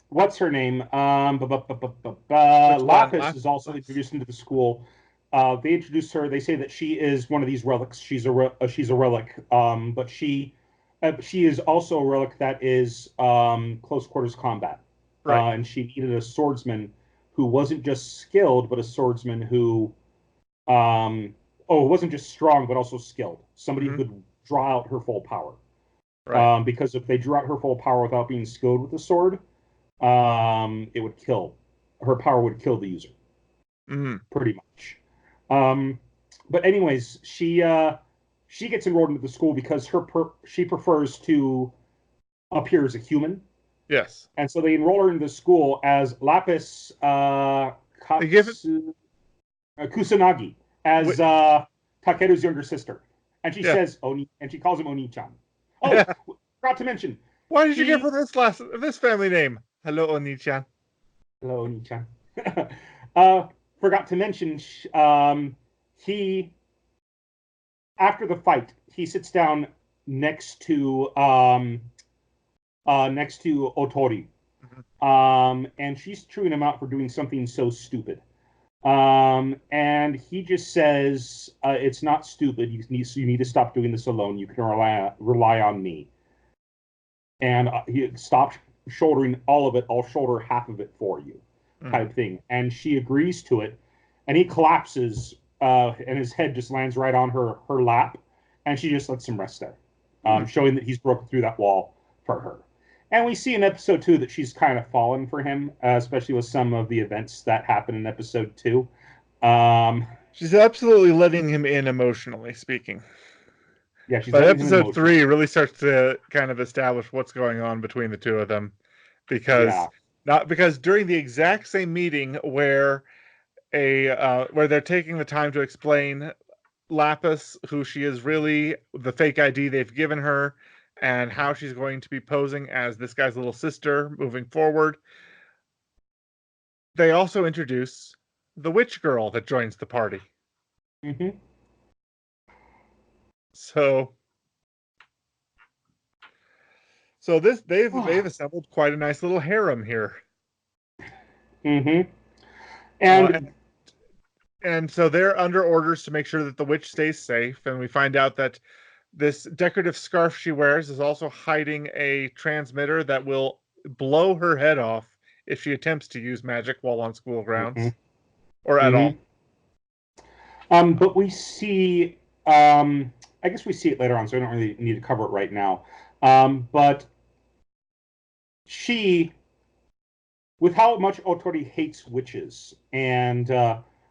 A: what's her name?
B: which one?
A: Lapis is also introduced into the school. They introduce her. They say that she is one of these relics. She's a relic, but she is also a relic that is close quarters combat,
B: Right.
A: and she needed a swordsman who wasn't just skilled, but a swordsman who, wasn't just strong, but also skilled. Somebody who
B: Hmm.
A: could draw out her full power.
B: Right.
A: Because if they drew out her full power without being skilled with the sword, it would kill. Her power would kill the user,
B: Hmm.
A: pretty much. Um, but anyways, she gets enrolled into the school because she prefers to appear as a human,
B: Yes.
A: and so they enroll her into the school as Lapis
B: They give it.
A: Kusanagi, as
B: Wait,
A: Takeru's younger sister, and she
B: yeah.
A: says Oni, and she calls him Oni-chan. Oh, forgot to mention
B: Why did you give
A: he
B: her this family name? Hello, Oni-chan.
A: Hello, Oni-chan. Forgot to mention, he after the fight, he sits down next to Otori,
B: Mhm.
A: and she's chewing him out for doing something so stupid. And he just says, "It's not stupid. You need to stop doing this alone. You can rely on me." And he stopped shouldering all of it. I'll shoulder half of it for you,
B: Mhm.
A: type thing. And she agrees to it, and he collapses, and his head just lands right on her lap, and she just lets him rest there,
B: Mhm.
A: showing that he's broken through that wall for her. And we see in episode 2 that she's kind of fallen for him, especially with some of the events that happen in episode 2. Um,
B: She's absolutely letting him in emotionally speaking.
A: yeah, she's
B: But
A: letting him in
B: episode
A: emotionally.
B: 3 really starts to kind of establish what's going on between the two of them, because
A: Yeah.
B: not because during the exact same meeting where they're taking the time to explain Lapis, who she is really, the fake ID they've given her, and how she's going to be posing as this guy's little sister moving forward. They also introduce the witch girl that joins the party.
A: Mm-hmm.
B: So, so this they've assembled quite a nice little harem here.
A: Mm-hmm.
B: Uh,
A: And
B: and so they're under orders to make sure that the witch stays safe. And we find out that this decorative scarf she wears is also hiding a transmitter that will blow her head off if she attempts to use magic while on school
A: mm-hmm.
B: grounds or at all.
A: Mm-hmm. But we see, I guess we see it later on, so I don't really need to cover it right now. But she, with how much Otori hates witches, and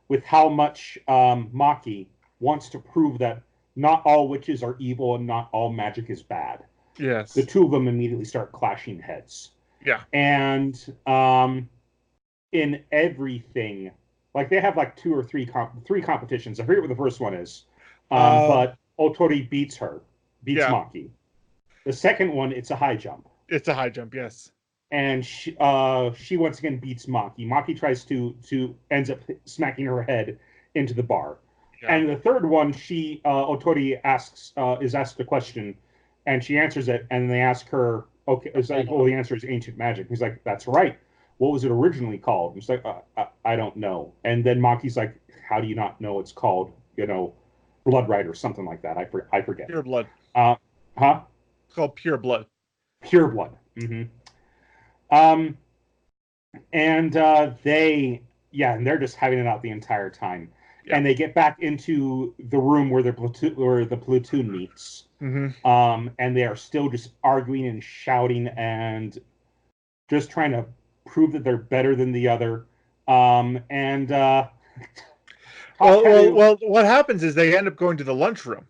A: with how much Maki wants to prove that not all witches are evil and not all magic is bad, the
B: Yes.
A: two of them immediately start clashing heads.
B: Yeah.
A: And in everything. Like they have like two or three competitions. I forget what the first one is.
B: Um,
A: But Otori beats
B: yeah,
A: Maki. The second one, it's a high jump,
B: it's a high jump. Yes.
A: and she once again beats Maki. Maki tries to ends up smacking her head into the bar.
B: Yeah.
A: And the third one, she Otori asks is asked a question, and she answers it. And they ask her, okay, it's like, well, the answer is ancient magic. He's like, that's right. What was it originally called? And she's like, I don't know. And then Maki's like, how do you not know it's called? Blood Right or something like that. I forget.
B: Pure blood.
A: Uh, huh?
B: It's called pure blood.
A: Pure blood. Mm-hmm. Um, and and they're just having it out the entire time.
B: Yeah.
A: And they get back into the room where the platoon meets.
B: Mm-hmm.
A: And they are still just arguing and shouting and just trying to prove that they're better than the other. And Takaru,
B: Well. What happens is they end up going to the lunchroom,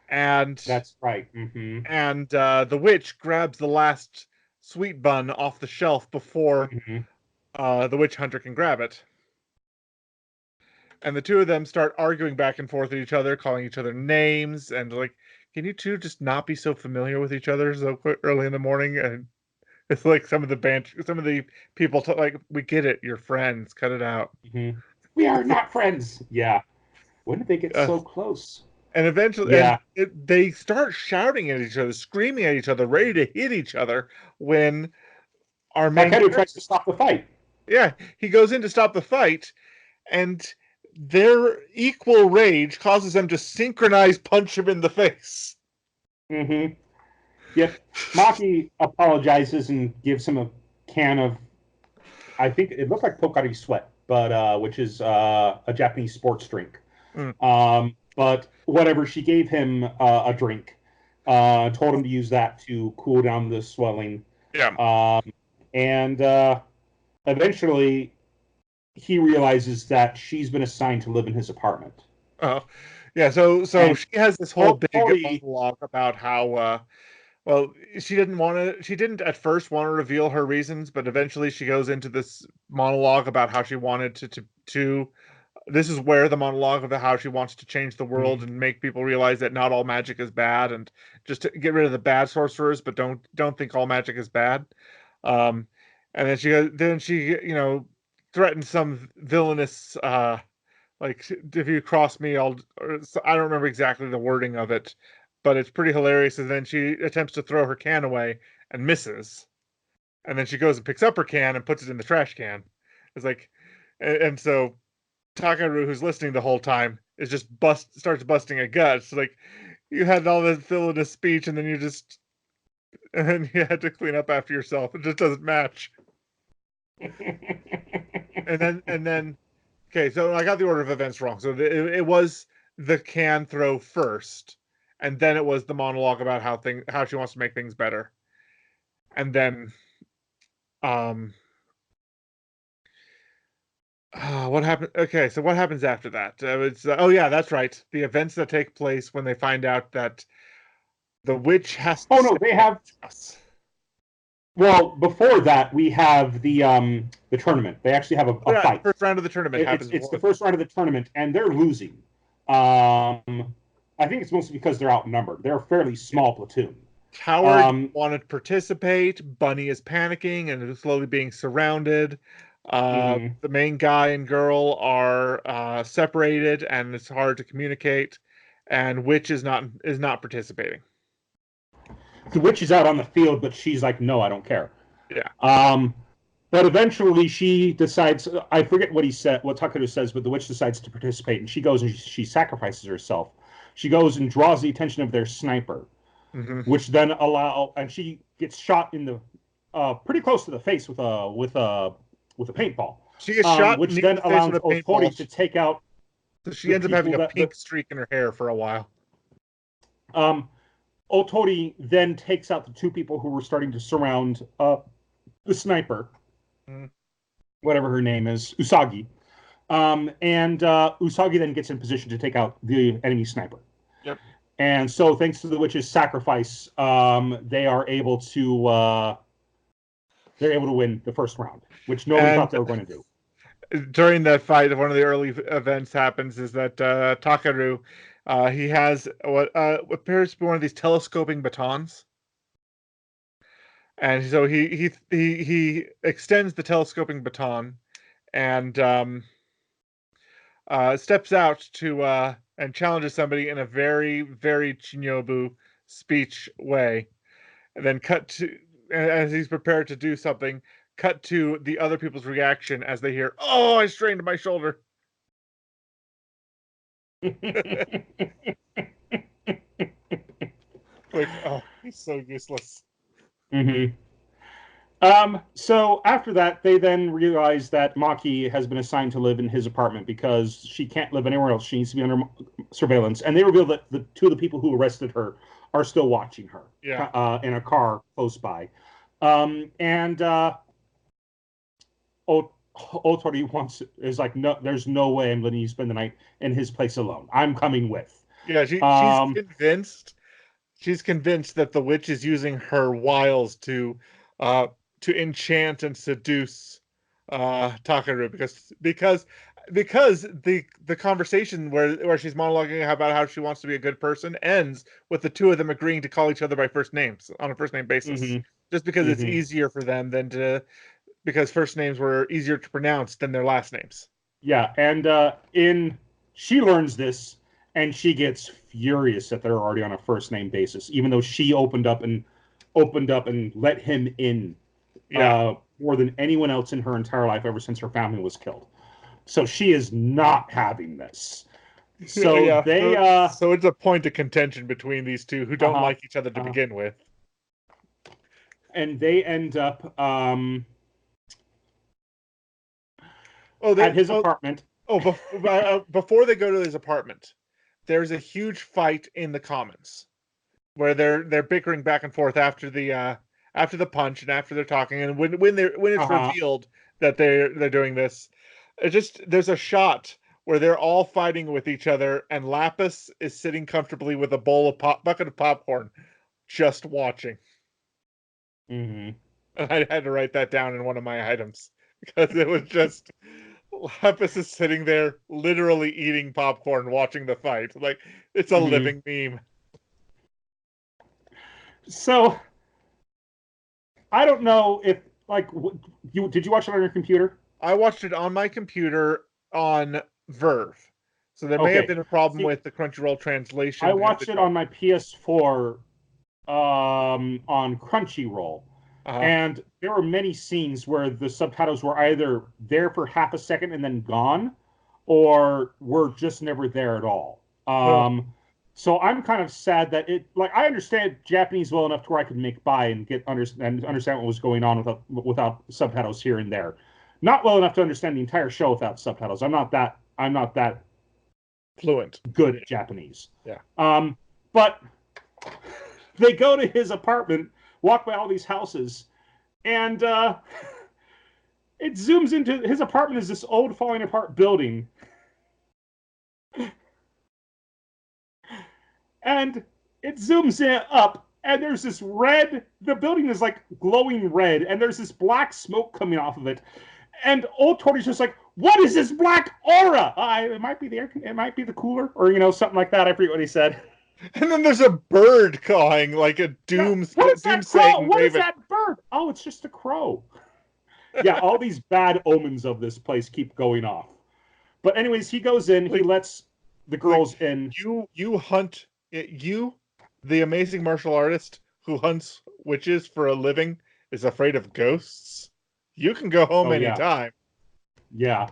B: and
A: that's right. Mm-hmm.
B: the witch grabs the last sweet bun off the shelf before
A: Mm-hmm.
B: the witch hunter can grab it. And the two of them start arguing back and forth at each other, calling each other names, and like, can you two just not be so familiar with each other so early in the morning? And it's like some of the people like, we get it, you're friends, cut it out.
A: Mm-hmm. We are not friends. Yeah. When did they get
B: Uh,
A: so close?
B: and eventually,
A: Yeah.
B: they start shouting at each other, screaming at each other, ready to hit each other. When our main
A: Takeru
B: character,
A: tries to stop the fight.
B: yeah, he goes in to stop the fight, and their equal rage causes them to synchronize punch him in the face.
A: Mm-hmm. Yep. Maki apologizes and gives him a can of, I think it looked like Pocari Sweat, but which is a Japanese sports drink.
B: Mm,
A: But whatever, she gave him a drink, told him to use that to cool down the swelling.
B: yeah.
A: And eventually, he realizes that she's been assigned to live in his apartment.
B: Oh, yeah. So
A: And
B: she has this whole big
A: Tori,
B: monologue about how well, she didn't at first want to reveal her reasons, but eventually she goes into this monologue about how she wanted to this is where the monologue of how she wants to change the world and make people realize that not all magic is bad, and just to get rid of the bad sorcerers, but don't think all magic is bad. Um, and then she threatens some villainous like, if you cross me, I don't remember exactly the wording of it, but it's pretty hilarious. And then she attempts to throw her can away and misses. And then she goes and picks up her can and puts it in the trash can. It's like, and so Takaru, who's listening the whole time, is just starts busting a gut. It's like, you had all this villainous speech, and then and then you had to clean up after yourself. It just doesn't match. And then okay, so I got the order of events wrong. So it was the can throw first, and then it was the monologue about how she wants to make things better, and then um what happened? Okay, so what happens after that? It's oh yeah, that's right. The events that take place when they find out that the witch has to
A: oh no, they have.
B: separate us.
A: Well, before that, we have the tournament. They actually have a
B: Yeah, the
A: fight.
B: first round of the tournament happens
A: It's the
B: before.
A: first round of the tournament, and they're losing. I think it's mostly because they're outnumbered. They're a fairly small platoon.
B: Howard
A: Um,
B: wanted to participate. Bunny is panicking and is slowly being surrounded.
A: mhm.
B: The main guy and girl are separated, and it's hard to communicate. And Witch is not participating.
A: The witch is out on the field, but she's like, no, I don't care.
B: Yeah,
A: Um, but eventually, she decides. I forget what he said, what Takaru says, but the witch decides to participate, and she goes and she sacrifices herself. She goes and draws the attention of their sniper,
B: hmm
A: which then and she gets shot in the pretty close to the face with a paintball,
B: she gets shot
A: which
B: near
A: then
B: the face with
A: allows
B: a paintball.
A: Otori to take out
B: So she
A: the
B: ends up having
A: people
B: a
A: that
B: pink streak in her hair for a while.
A: um, Otori then takes out the two people who were starting to surround the sniper,
B: Mm.
A: whatever her name is, Usagi. And Usagi then gets in position to take out the enemy sniper.
B: Yep.
A: And so, thanks to the witch's sacrifice, they're able to win the first round, which nobody thought
B: And
A: they were going to do.
B: during that fight, one of the early events happens is that Takaru, he has what appears to be one of these telescoping batons, and so he extends the telescoping baton and steps out to and challenges somebody in a very very Shinobu speech way, and then cut to as he's prepared to do something. Cut to the other people's reaction as they hear, "Oh, I strained my shoulder." Like, oh, he's so useless.
A: hmm So after that, they then realize that Maki has been assigned to live in his apartment because she can't live anywhere else. She needs to be under surveillance. And they reveal that the two of the people who arrested her are still watching her
B: Yeah.
A: in a car close by. And Otori is like, no, there's no way I'm letting you spend the night in his place alone. I'm coming with.
B: Yeah,
A: Um,
B: she's convinced that the witch is using her wiles uh to enchant and seduce Takaru because the conversation where she's monologuing about how she wants to be a good person ends with the two of them agreeing to call each other by first names on a first name basis.
A: mhm,
B: Just because it's
A: mhm.
B: easier for them than to because first names were easier to pronounce than their last names.
A: Yeah, and in she learns this, and she gets furious that they're already on a first name basis, even though she opened up and let him in
B: Yeah.
A: more than anyone else in her entire life ever since her family was killed. So she is not having this. So
B: Yeah,
A: they
B: so it's a point of contention between these two who don't
A: uh-huh,
B: like each other to
A: uh-huh.
B: begin with.
A: And they end up
B: Oh,
A: at his apartment.
B: before they go to his apartment, there's a huge fight in the commons where they're bickering back and forth after the punch and after they're talking, and when it's
A: Uh-huh.
B: revealed that they're doing this, it just there's a shot where they're all fighting with each other, and Lapis is sitting comfortably with a bucket of popcorn, just watching.
A: hmm
B: And I had to write that down in one of my items because it was just Lapis is sitting there literally eating popcorn watching the fight. Like it's a
A: hmm
B: living meme.
A: So I don't know if like you did you watch it on your computer?
B: I watched it on my computer on Verve. So there may have
A: Okay.
B: been a problem
A: See,
B: with the Crunchyroll
A: I
B: translation because
A: watched
B: it
A: it on my PS4 on Crunchyroll,
B: uh
A: and there were many scenes where the subtitles were either there for half a second and then gone, or were just never there at all.
B: oh,
A: So I'm kind of sad that it like I understand Japanese well enough to where I could make by and understand what was going on without subtitles here and there. Not well enough to understand the entire show without subtitles. I'm not that
B: fluent.
A: good at Japanese.
B: Yeah.
A: But they go to his apartment, walk by all these houses, and it zooms into his apartment is this old falling apart building, and it zooms in up, and there's this red. The building is like glowing red, and there's this black smoke coming off of it. And old Tori's just like, "What is this black aura? It might be the air. It might be the cooler, or something like that." I forget what he said.
B: And then there's a bird cawing like a
A: Yeah, what is that crow?
B: doomsaying
A: What is
B: raven.
A: that bird? Oh, it's just a crow. Yeah, all these bad omens of this place keep going off. But anyways, he goes in. He
B: Like
A: lets the
B: like
A: girls in.
B: you hunt you the amazing martial artist who hunts witches for a living is afraid of ghosts. You can go home
A: Oh yeah,
B: anytime.
A: yeah.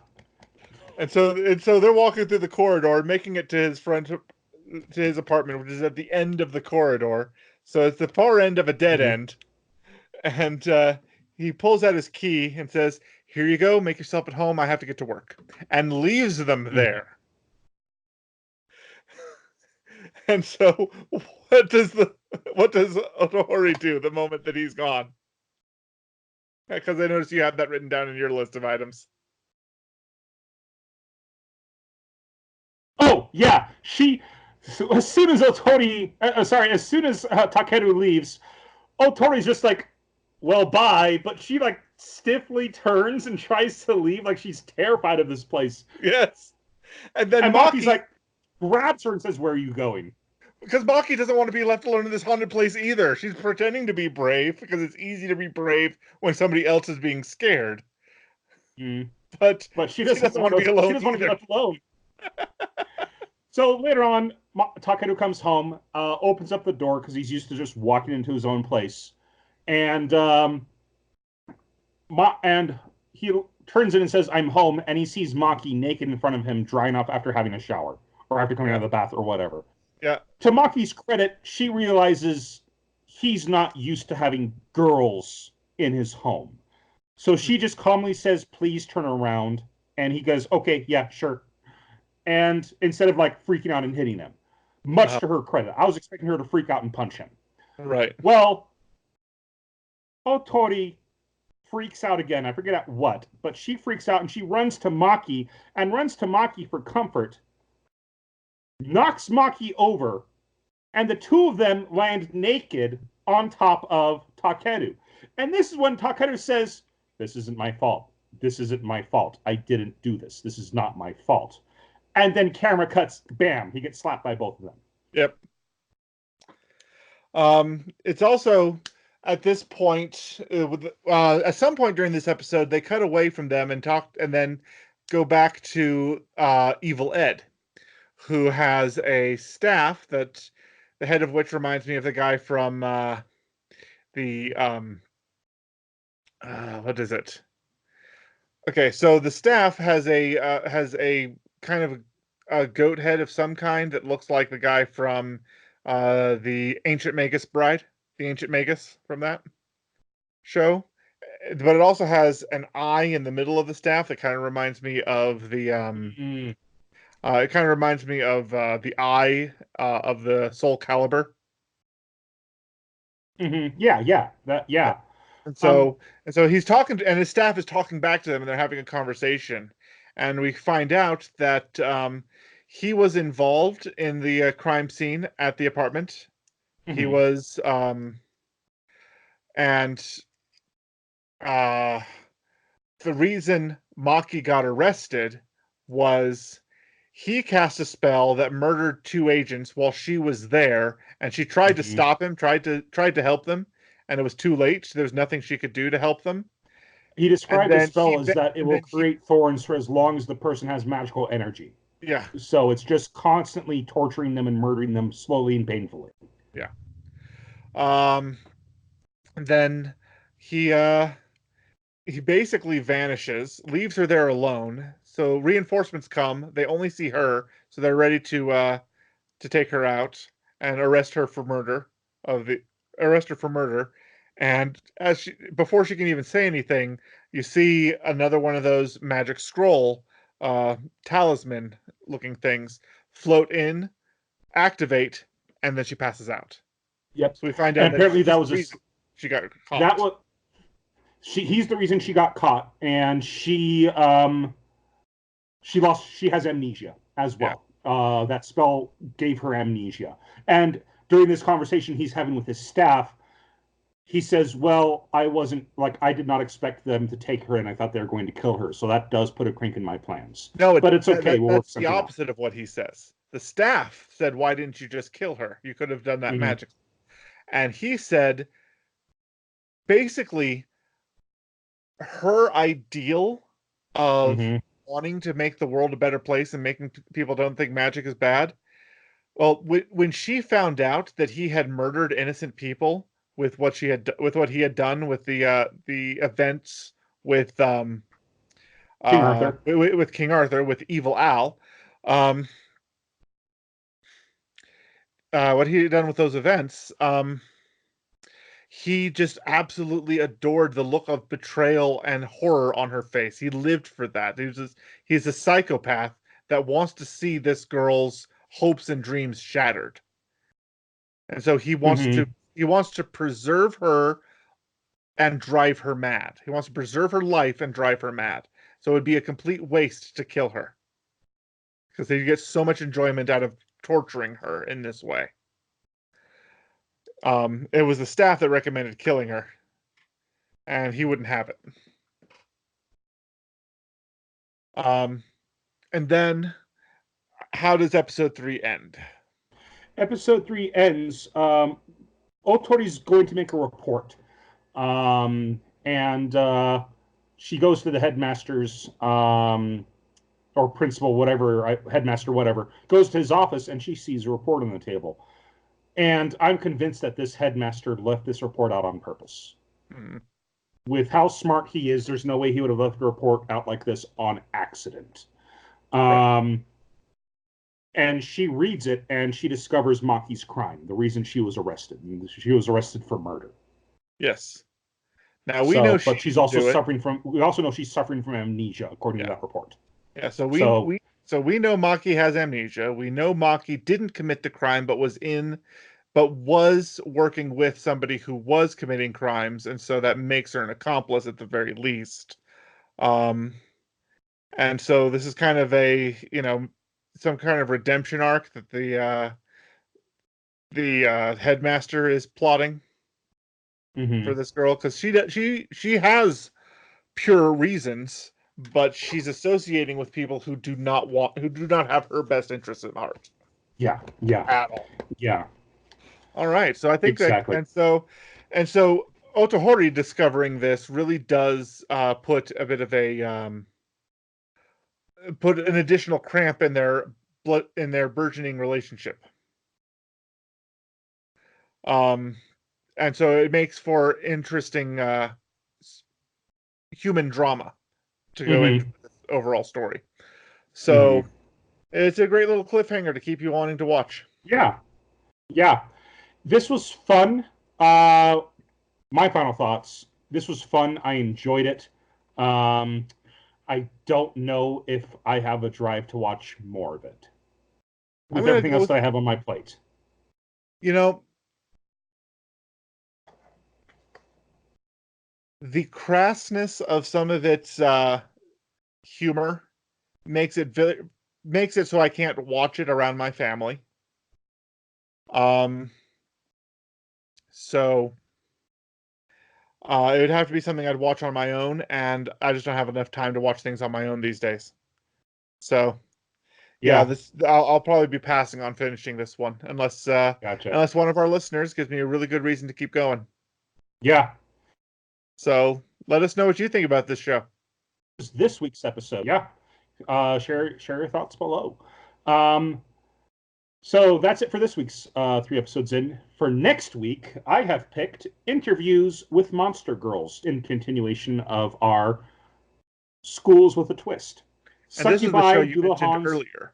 B: And so they're walking through the corridor, making it to his apartment, which is at the end of the corridor. So it's the far end of a dead
A: Mhm.
B: end. And he pulls out his key and says, "Here you go. Make yourself at home. I have to get to work," and leaves them
A: Mhm.
B: there. And so, what does Otori do the moment that he's gone? Because I noticed you have that written down in your list of items.
A: Oh yeah, she. So as soon as as soon as Takeru leaves, Otori's just like, "Well, bye." But she like stiffly turns and tries to leave, like she's terrified of this place.
B: Yes. And then
A: And Maki's
B: Maki,
A: like, grabs her and says, "Where are you going?"
B: because Maki doesn't want to be left alone in this haunted place either. She's pretending to be brave because it's easy to be brave when somebody else is being scared.
A: Mm.
B: But
A: But she
B: she
A: doesn't
B: doesn't want
A: want
B: to be
A: to. She
B: alone
A: doesn't want to be
B: either.
A: left alone. So later on, Takeru comes home, opens up the door because he's used to just walking into his own place, and and he turns in and says, "I'm home," and he sees Maki naked in front of him, drying off after having a shower or after coming
B: Yeah.
A: out of the bath or whatever.
B: Yeah.
A: To Maki's credit, she realizes he's not used to having girls in his home. So she just calmly says, "Please turn around." And he goes, "Okay, yeah, sure." And instead of like freaking out and hitting him, much
B: Uh,
A: to her credit, I was expecting her to freak out and punch him.
B: right.
A: Well, Otori freaks out again. I forget at what, but she freaks out and she runs to Maki and runs to Maki for comfort, knocks Maki over, and the two of them land naked on top of Takeru. And this is when Takeru says, "This isn't my fault. This isn't my fault. I didn't do this. This is not my fault." And then camera cuts, bam, he gets slapped by both of them.
B: Yep. It's also at this point, at some point during this episode, they cut away from them and talk, and then go back to Evil Ed, who has a staff that the head of which reminds me of the guy from the what is it? Okay, so the staff has a kind of a goat head of some kind that looks like the guy from the Ancient Magus Bride, the Ancient Magus from that show. But it also has an eye in the middle of the staff that kind of reminds me of the
A: Mm-hmm.
B: it kind of reminds me of the eye of the Soul Calibur.
A: Mm-hmm. Yeah, yeah, that,
B: Yeah.
A: yeah.
B: And
A: Um,
B: so and so he's talking to, and his staff is talking back to them, and they're having a conversation. And we find out that he was involved in the crime scene at the apartment. He
A: mm-hmm.
B: was and uh the reason Maki got arrested was he cast a spell that murdered two agents while she was there, and she tried to
A: Mm-hmm.
B: stop him, tried to help them, and it was too late. There was nothing she could do to help them.
A: He
B: And
A: described the
B: then
A: spell as that it
B: and
A: will
B: then he
A: create thorns for as long as the person has magical energy.
B: yeah,
A: So it's just constantly torturing them and murdering them slowly and painfully.
B: yeah. Um then he uh he basically vanishes, leaves her there alone. So reinforcements come, they only see her, so they're ready to take her out and of the arrest her for murder. And before she can even say anything, you see another one of those magic scroll talisman looking things float in, activate, and then she passes out.
A: Yep.
B: So we find out
A: And
B: that
A: apparently
B: he's
A: that
B: the
A: was
B: reason she got
A: that
B: caught.
A: was he's the reason she got caught, and she has amnesia as
B: Yeah.
A: well. That spell gave her amnesia. And during this conversation he's having with his staff, he says, "Well, I did not expect them to take her, and I thought they were going to kill her. So that does put a crank in my plans.
B: No,
A: But it's okay. We'll work
B: that's the
A: something out."
B: opposite of what he says. The staff said, "Why didn't you just kill her? You could have done that
A: Mm-hmm.
B: magic." And he said, basically, her ideal of
A: Mm-hmm.
B: wanting to make the world a better place and making people don't think magic is bad. Well, when she found out that he had murdered innocent people with what he had done with the events with
A: King Arthur.
B: with King Arthur with Evil Al, um, what he had done with those events, he just absolutely adored the look of betrayal and horror on her face. He lived for that. He's a psychopath that wants to see this girl's hopes and dreams shattered. And so
A: Mm-hmm.
B: he wants to preserve her and drive her mad. He wants to preserve her life and drive her mad. So it would be a complete waste to kill her because they get so much enjoyment out of torturing her in this way. It was the staff that recommended killing her, and he wouldn't have it. And then how does episode 3 end?
A: Episode 3 ends. Otori's going to make a report. And she goes to the headmaster's or principal, whatever, headmaster, whatever, goes to his office and she sees a report on the table. And I'm convinced that this headmaster left this report out on purpose.
B: Mm.
A: With how smart he is, there's no way he would have left a report out like this on accident.
B: Right.
A: And she reads it and she discovers Maki's crime, the reason she was arrested. She was arrested for murder.
B: Yes. Now we know
A: So,
B: she
A: but she's
B: didn't
A: also
B: do it.
A: suffering from. We also know she's suffering from amnesia, according to
B: Yeah.
A: that report.
B: Yeah. So
A: So,
B: we know Maki has amnesia. We know Maki didn't commit the crime, but was working with somebody who was committing crimes, and so that makes her an accomplice at the very least. And so this is kind of a, some kind of redemption arc that the headmaster is plotting for
A: mm-hmm.
B: this girl, because she has pure reasons, but she's associating with people who do not have her best interests at heart
A: Yeah, yeah,
B: at all.
A: yeah,
B: All right, so I think that,
A: exactly.
B: and so Otohori discovering this really does put a bit of put an additional cramp in their burgeoning relationship. Um, and so it makes for interesting human drama to go into
A: Mm-hmm.
B: this overall story.
A: Mm-hmm.
B: So it's a great little cliffhanger to keep you wanting to watch.
A: Yeah, yeah. This was fun. Uh, my final thoughts. This was fun. I enjoyed it. Um, I don't know if I have a drive to watch more of it
B: I'm
A: with
B: gonna
A: everything
B: go
A: else
B: with,
A: that I have on my plate.
B: you know, the crassness of some of its humor makes it makes it so I can't watch it around my family. Um, so it would have to be something I'd watch on my own, and I just don't have enough time to watch things on my own these days. So yeah,
A: Yeah,
B: I'll probably be passing on finishing this one
A: gotcha.
B: unless one of our listeners gives me a really good reason to keep going.
A: Yeah,
B: So let us know what you think about this show.
A: this week's episode. Yeah, share your thoughts below. Um, so that's it for this week's 3 episodes in. For next week, I have picked interviews with monster girls in continuation of our schools with a twist.
B: And this is the show
A: Succubi,
B: you mentioned
A: Dulahans.
B: earlier.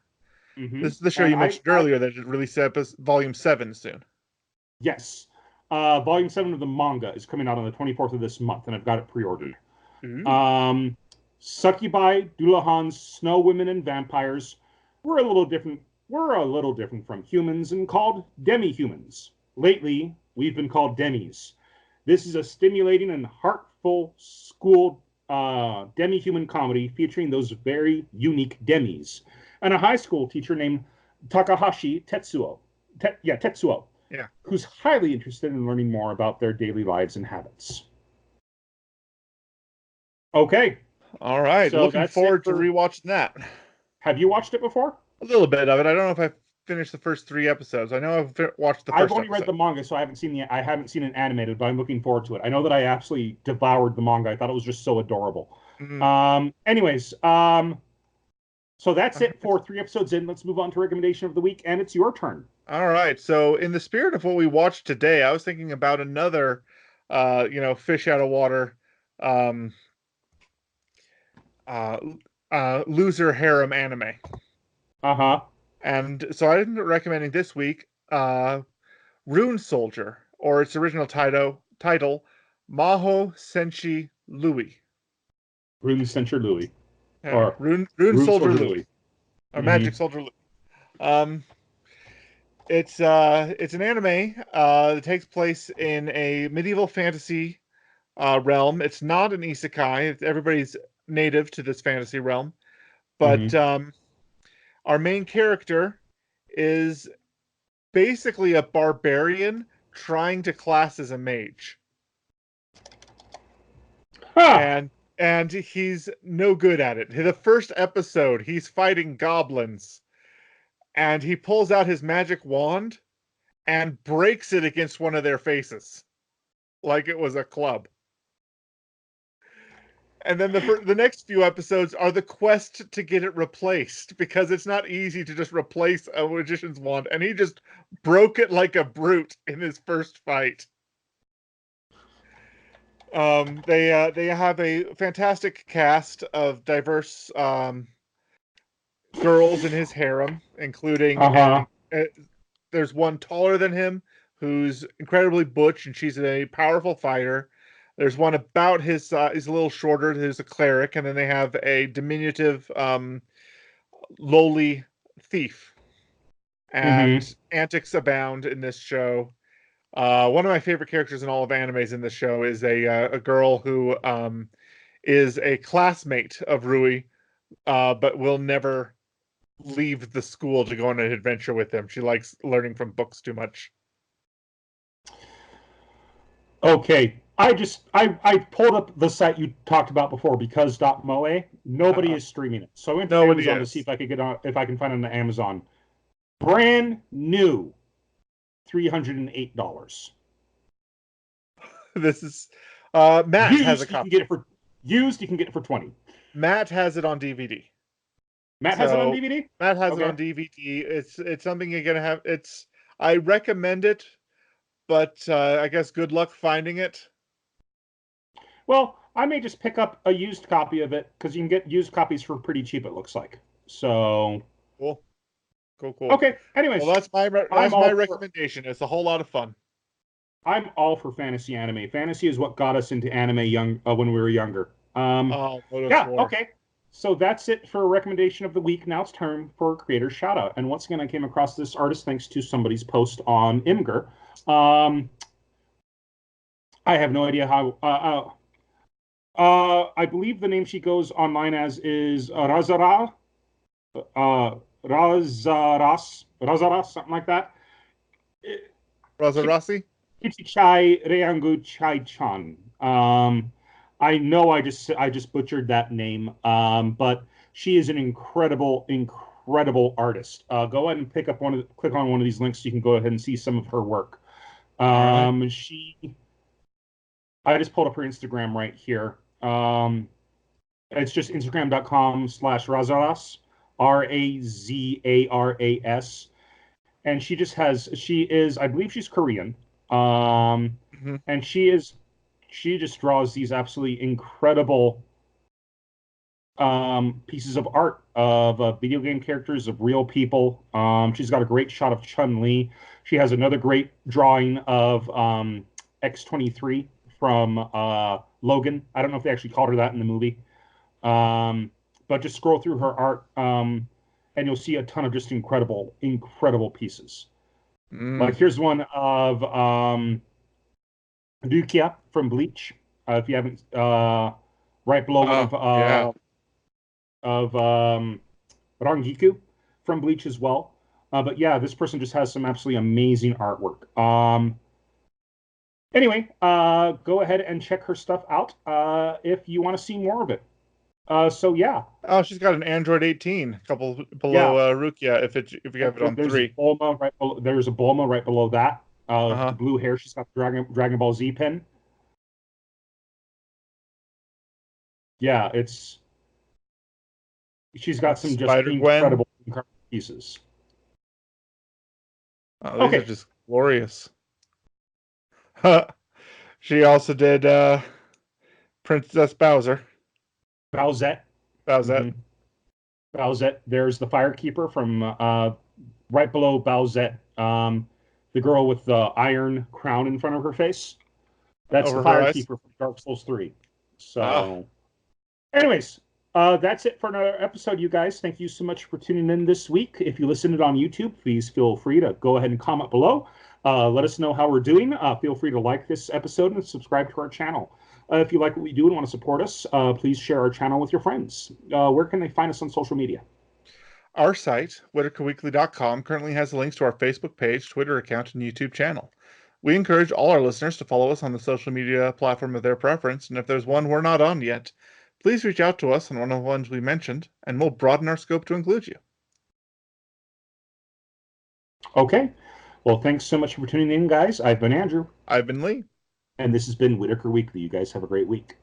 A: Mm-hmm.
B: This is the show
A: And
B: you mentioned earlier that released volume 7 soon.
A: yes, volume 7 of the manga is coming out on the 24th of this month, and I've got it pre-ordered.
B: Ooh.
A: Um, Succubi, Dulahans, Snow Women, and Vampires were a little different. We're a little different from humans and called demi-humans. Lately, we've been called demis. This is a stimulating and heartful school demi-human comedy featuring those very unique demis and a high school teacher named Takahashi Tetsuo. Tetsuo,
B: Yeah.
A: who's highly interested in learning more about their daily lives and habits. Okay,
B: All right.
A: so
B: Looking
A: that's it
B: forward to
A: for.
B: rewatching that.
A: Have you watched it before?
B: A little bit of it. I don't know if I finished the first 3 episodes. I know I've watched the
A: I've
B: first
A: only read
B: episode.
A: the manga, so I haven't seen it animated, but I'm looking forward to it. I know that I absolutely devoured the manga. I thought it was just so adorable.
B: Mm.
A: Anyways, so that's
B: All
A: it
B: right.
A: for 3 episodes in. Let's move on to recommendation of the week, and it's your turn.
B: All right. So, in the spirit of what we watched today, I was thinking about another, fish out of water, um, uh, loser harem anime.
A: Uh huh.
B: And so I'm recommending this week, Rune Soldier, or its original title, Maho Senshi Louis.
A: Rune Censure Louis
B: Yeah,
A: or
B: Rune
A: Rune
B: Soldier
A: Soldier
B: Louis,
A: Louis.
B: or
A: Mm-hmm.
B: Magic Soldier Louis. Um, it's an anime that takes place in a medieval fantasy realm. It's not an isekai. Everybody's native to this fantasy realm, but
A: Mm-hmm.
B: our main character is basically a barbarian trying to class as a mage.
A: Ha!
B: And and he's no good at it. The first episode, he's fighting goblins, and he pulls out his magic wand and breaks it against one of their faces like it was a club. And then the next few episodes are the quest to get it replaced, because it's not easy to just replace a magician's wand, and he just broke it like a brute in his first fight. They have a fantastic cast of diverse girls in his harem, including
A: Uh-huh.
B: there's one taller than him who's incredibly butch, and she's a powerful fighter. There's one about his he's a little shorter, who's a cleric, and then they have a diminutive, lowly thief.
A: Mm-hmm.
B: And antics abound in this show. One of my favorite characters in all of animes in this show is a girl who is a classmate of Rui, but will never leave the school to go on an adventure with him. She likes learning from books too much.
A: Okay. I pulled up the site you talked about before, because.moe. Nobody is streaming it. So I went to
B: Nobody
A: Amazon to see
B: is.
A: if I could get on, if I can find it on Amazon. Brand new, $308.
B: This is Matt has a
A: Used, you can
B: copy.
A: get it for used, you can get it for 20.
B: Matt has it on DVD.
A: Matt has it on
B: So
A: DVD?
B: Matt has it
A: Okay.
B: on DVD. It's something you're gonna have. I recommend it, but I guess good luck finding it.
A: Well, I may just pick up a used copy of it because you can get used copies for pretty cheap, it looks like. So,
B: Cool, cool.
A: okay.
B: Well,
A: Anyways, I'm
B: that's my
A: all for
B: recommendation. It's a whole lot of fun.
A: I'm all for fantasy anime. Fantasy is what got us into anime when we were younger.
B: Oh, Lotus
A: Yeah,
B: War.
A: okay. So that's it for a recommendation of the week. Now it's time for a creator shout out. And once again, I came across this artist thanks to somebody's post on Imgur. Um, I have no idea how. I believe the name she goes online as is Razaras, something like that.
B: Rosa Rossi.
A: Kichichai Reangu Chai Chan. I know I just butchered that name, but she is an incredible artist. Go ahead and click on one of these links so you can go ahead and see some of her work.
B: All right.
A: I just pulled up her Instagram right here. It's just instagram.com/Razaras, Razaras, and she is, I believe she's Korean. Um,
B: Mm-hmm.
A: and she just draws these absolutely incredible pieces of art of video game characters, of real people. She's got a great shot of Chun Li. She has another great drawing of X-23 from Logan. I don't know if they actually called her that in the movie. But just scroll through her art, and you'll see a ton of just incredible pieces. Like
B: Mm.
A: here's one of Rukia from Bleach. If you haven't, right below one
B: Oh, yeah.
A: of Rangiku from Bleach as well. But yeah, this person just has some absolutely amazing artwork. Anyway, go ahead and check her stuff out if you want to see more of it. So yeah,
B: Oh, she's got an Android 18, a couple below
A: yeah.
B: Rukia if you have it on
A: There's a
B: 3.
A: Bulma right below. There's a Bulma right below that. The
B: Uh-huh.
A: blue hair. She's got the Dragon Ball Z pin. Yeah, she's got some just
B: Spider-Gwen.
A: incredible pieces.
B: Oh, these are
A: Okay,
B: just glorious. She also did Princess Bowser.
A: Bowsette.
B: Bowsette.
A: Mm-hmm. Bowsette. There's the Firekeeper from right below Bowsette. The girl with the iron crown in front of her face. That's the
B: Over her eyes.
A: Firekeeper from Dark Souls 3.
B: Ah,
A: So, anyways, that's it for another episode, you guys. Thank you so much for tuning in this week. If you listened on YouTube, please feel free to go ahead and comment below. Let us know how we're doing. Feel free to like this episode and subscribe to our channel. If you like what we do and want to support us, please share our channel with your friends. Where can they find us on social media?
B: our site, whitakerweekly.com, currently has links to our Facebook page, Twitter account, and YouTube channel. We encourage all our listeners to follow us on the social media platform of their preference, and if there's one we're not on yet, please reach out to us on one of the ones we mentioned, and we'll broaden our scope to include you.
A: Okay. Well, thanks so much for tuning in, guys. I've been Andrew.
B: I've been Lee.
A: And this has been Whitaker Weekly. You guys have a great week.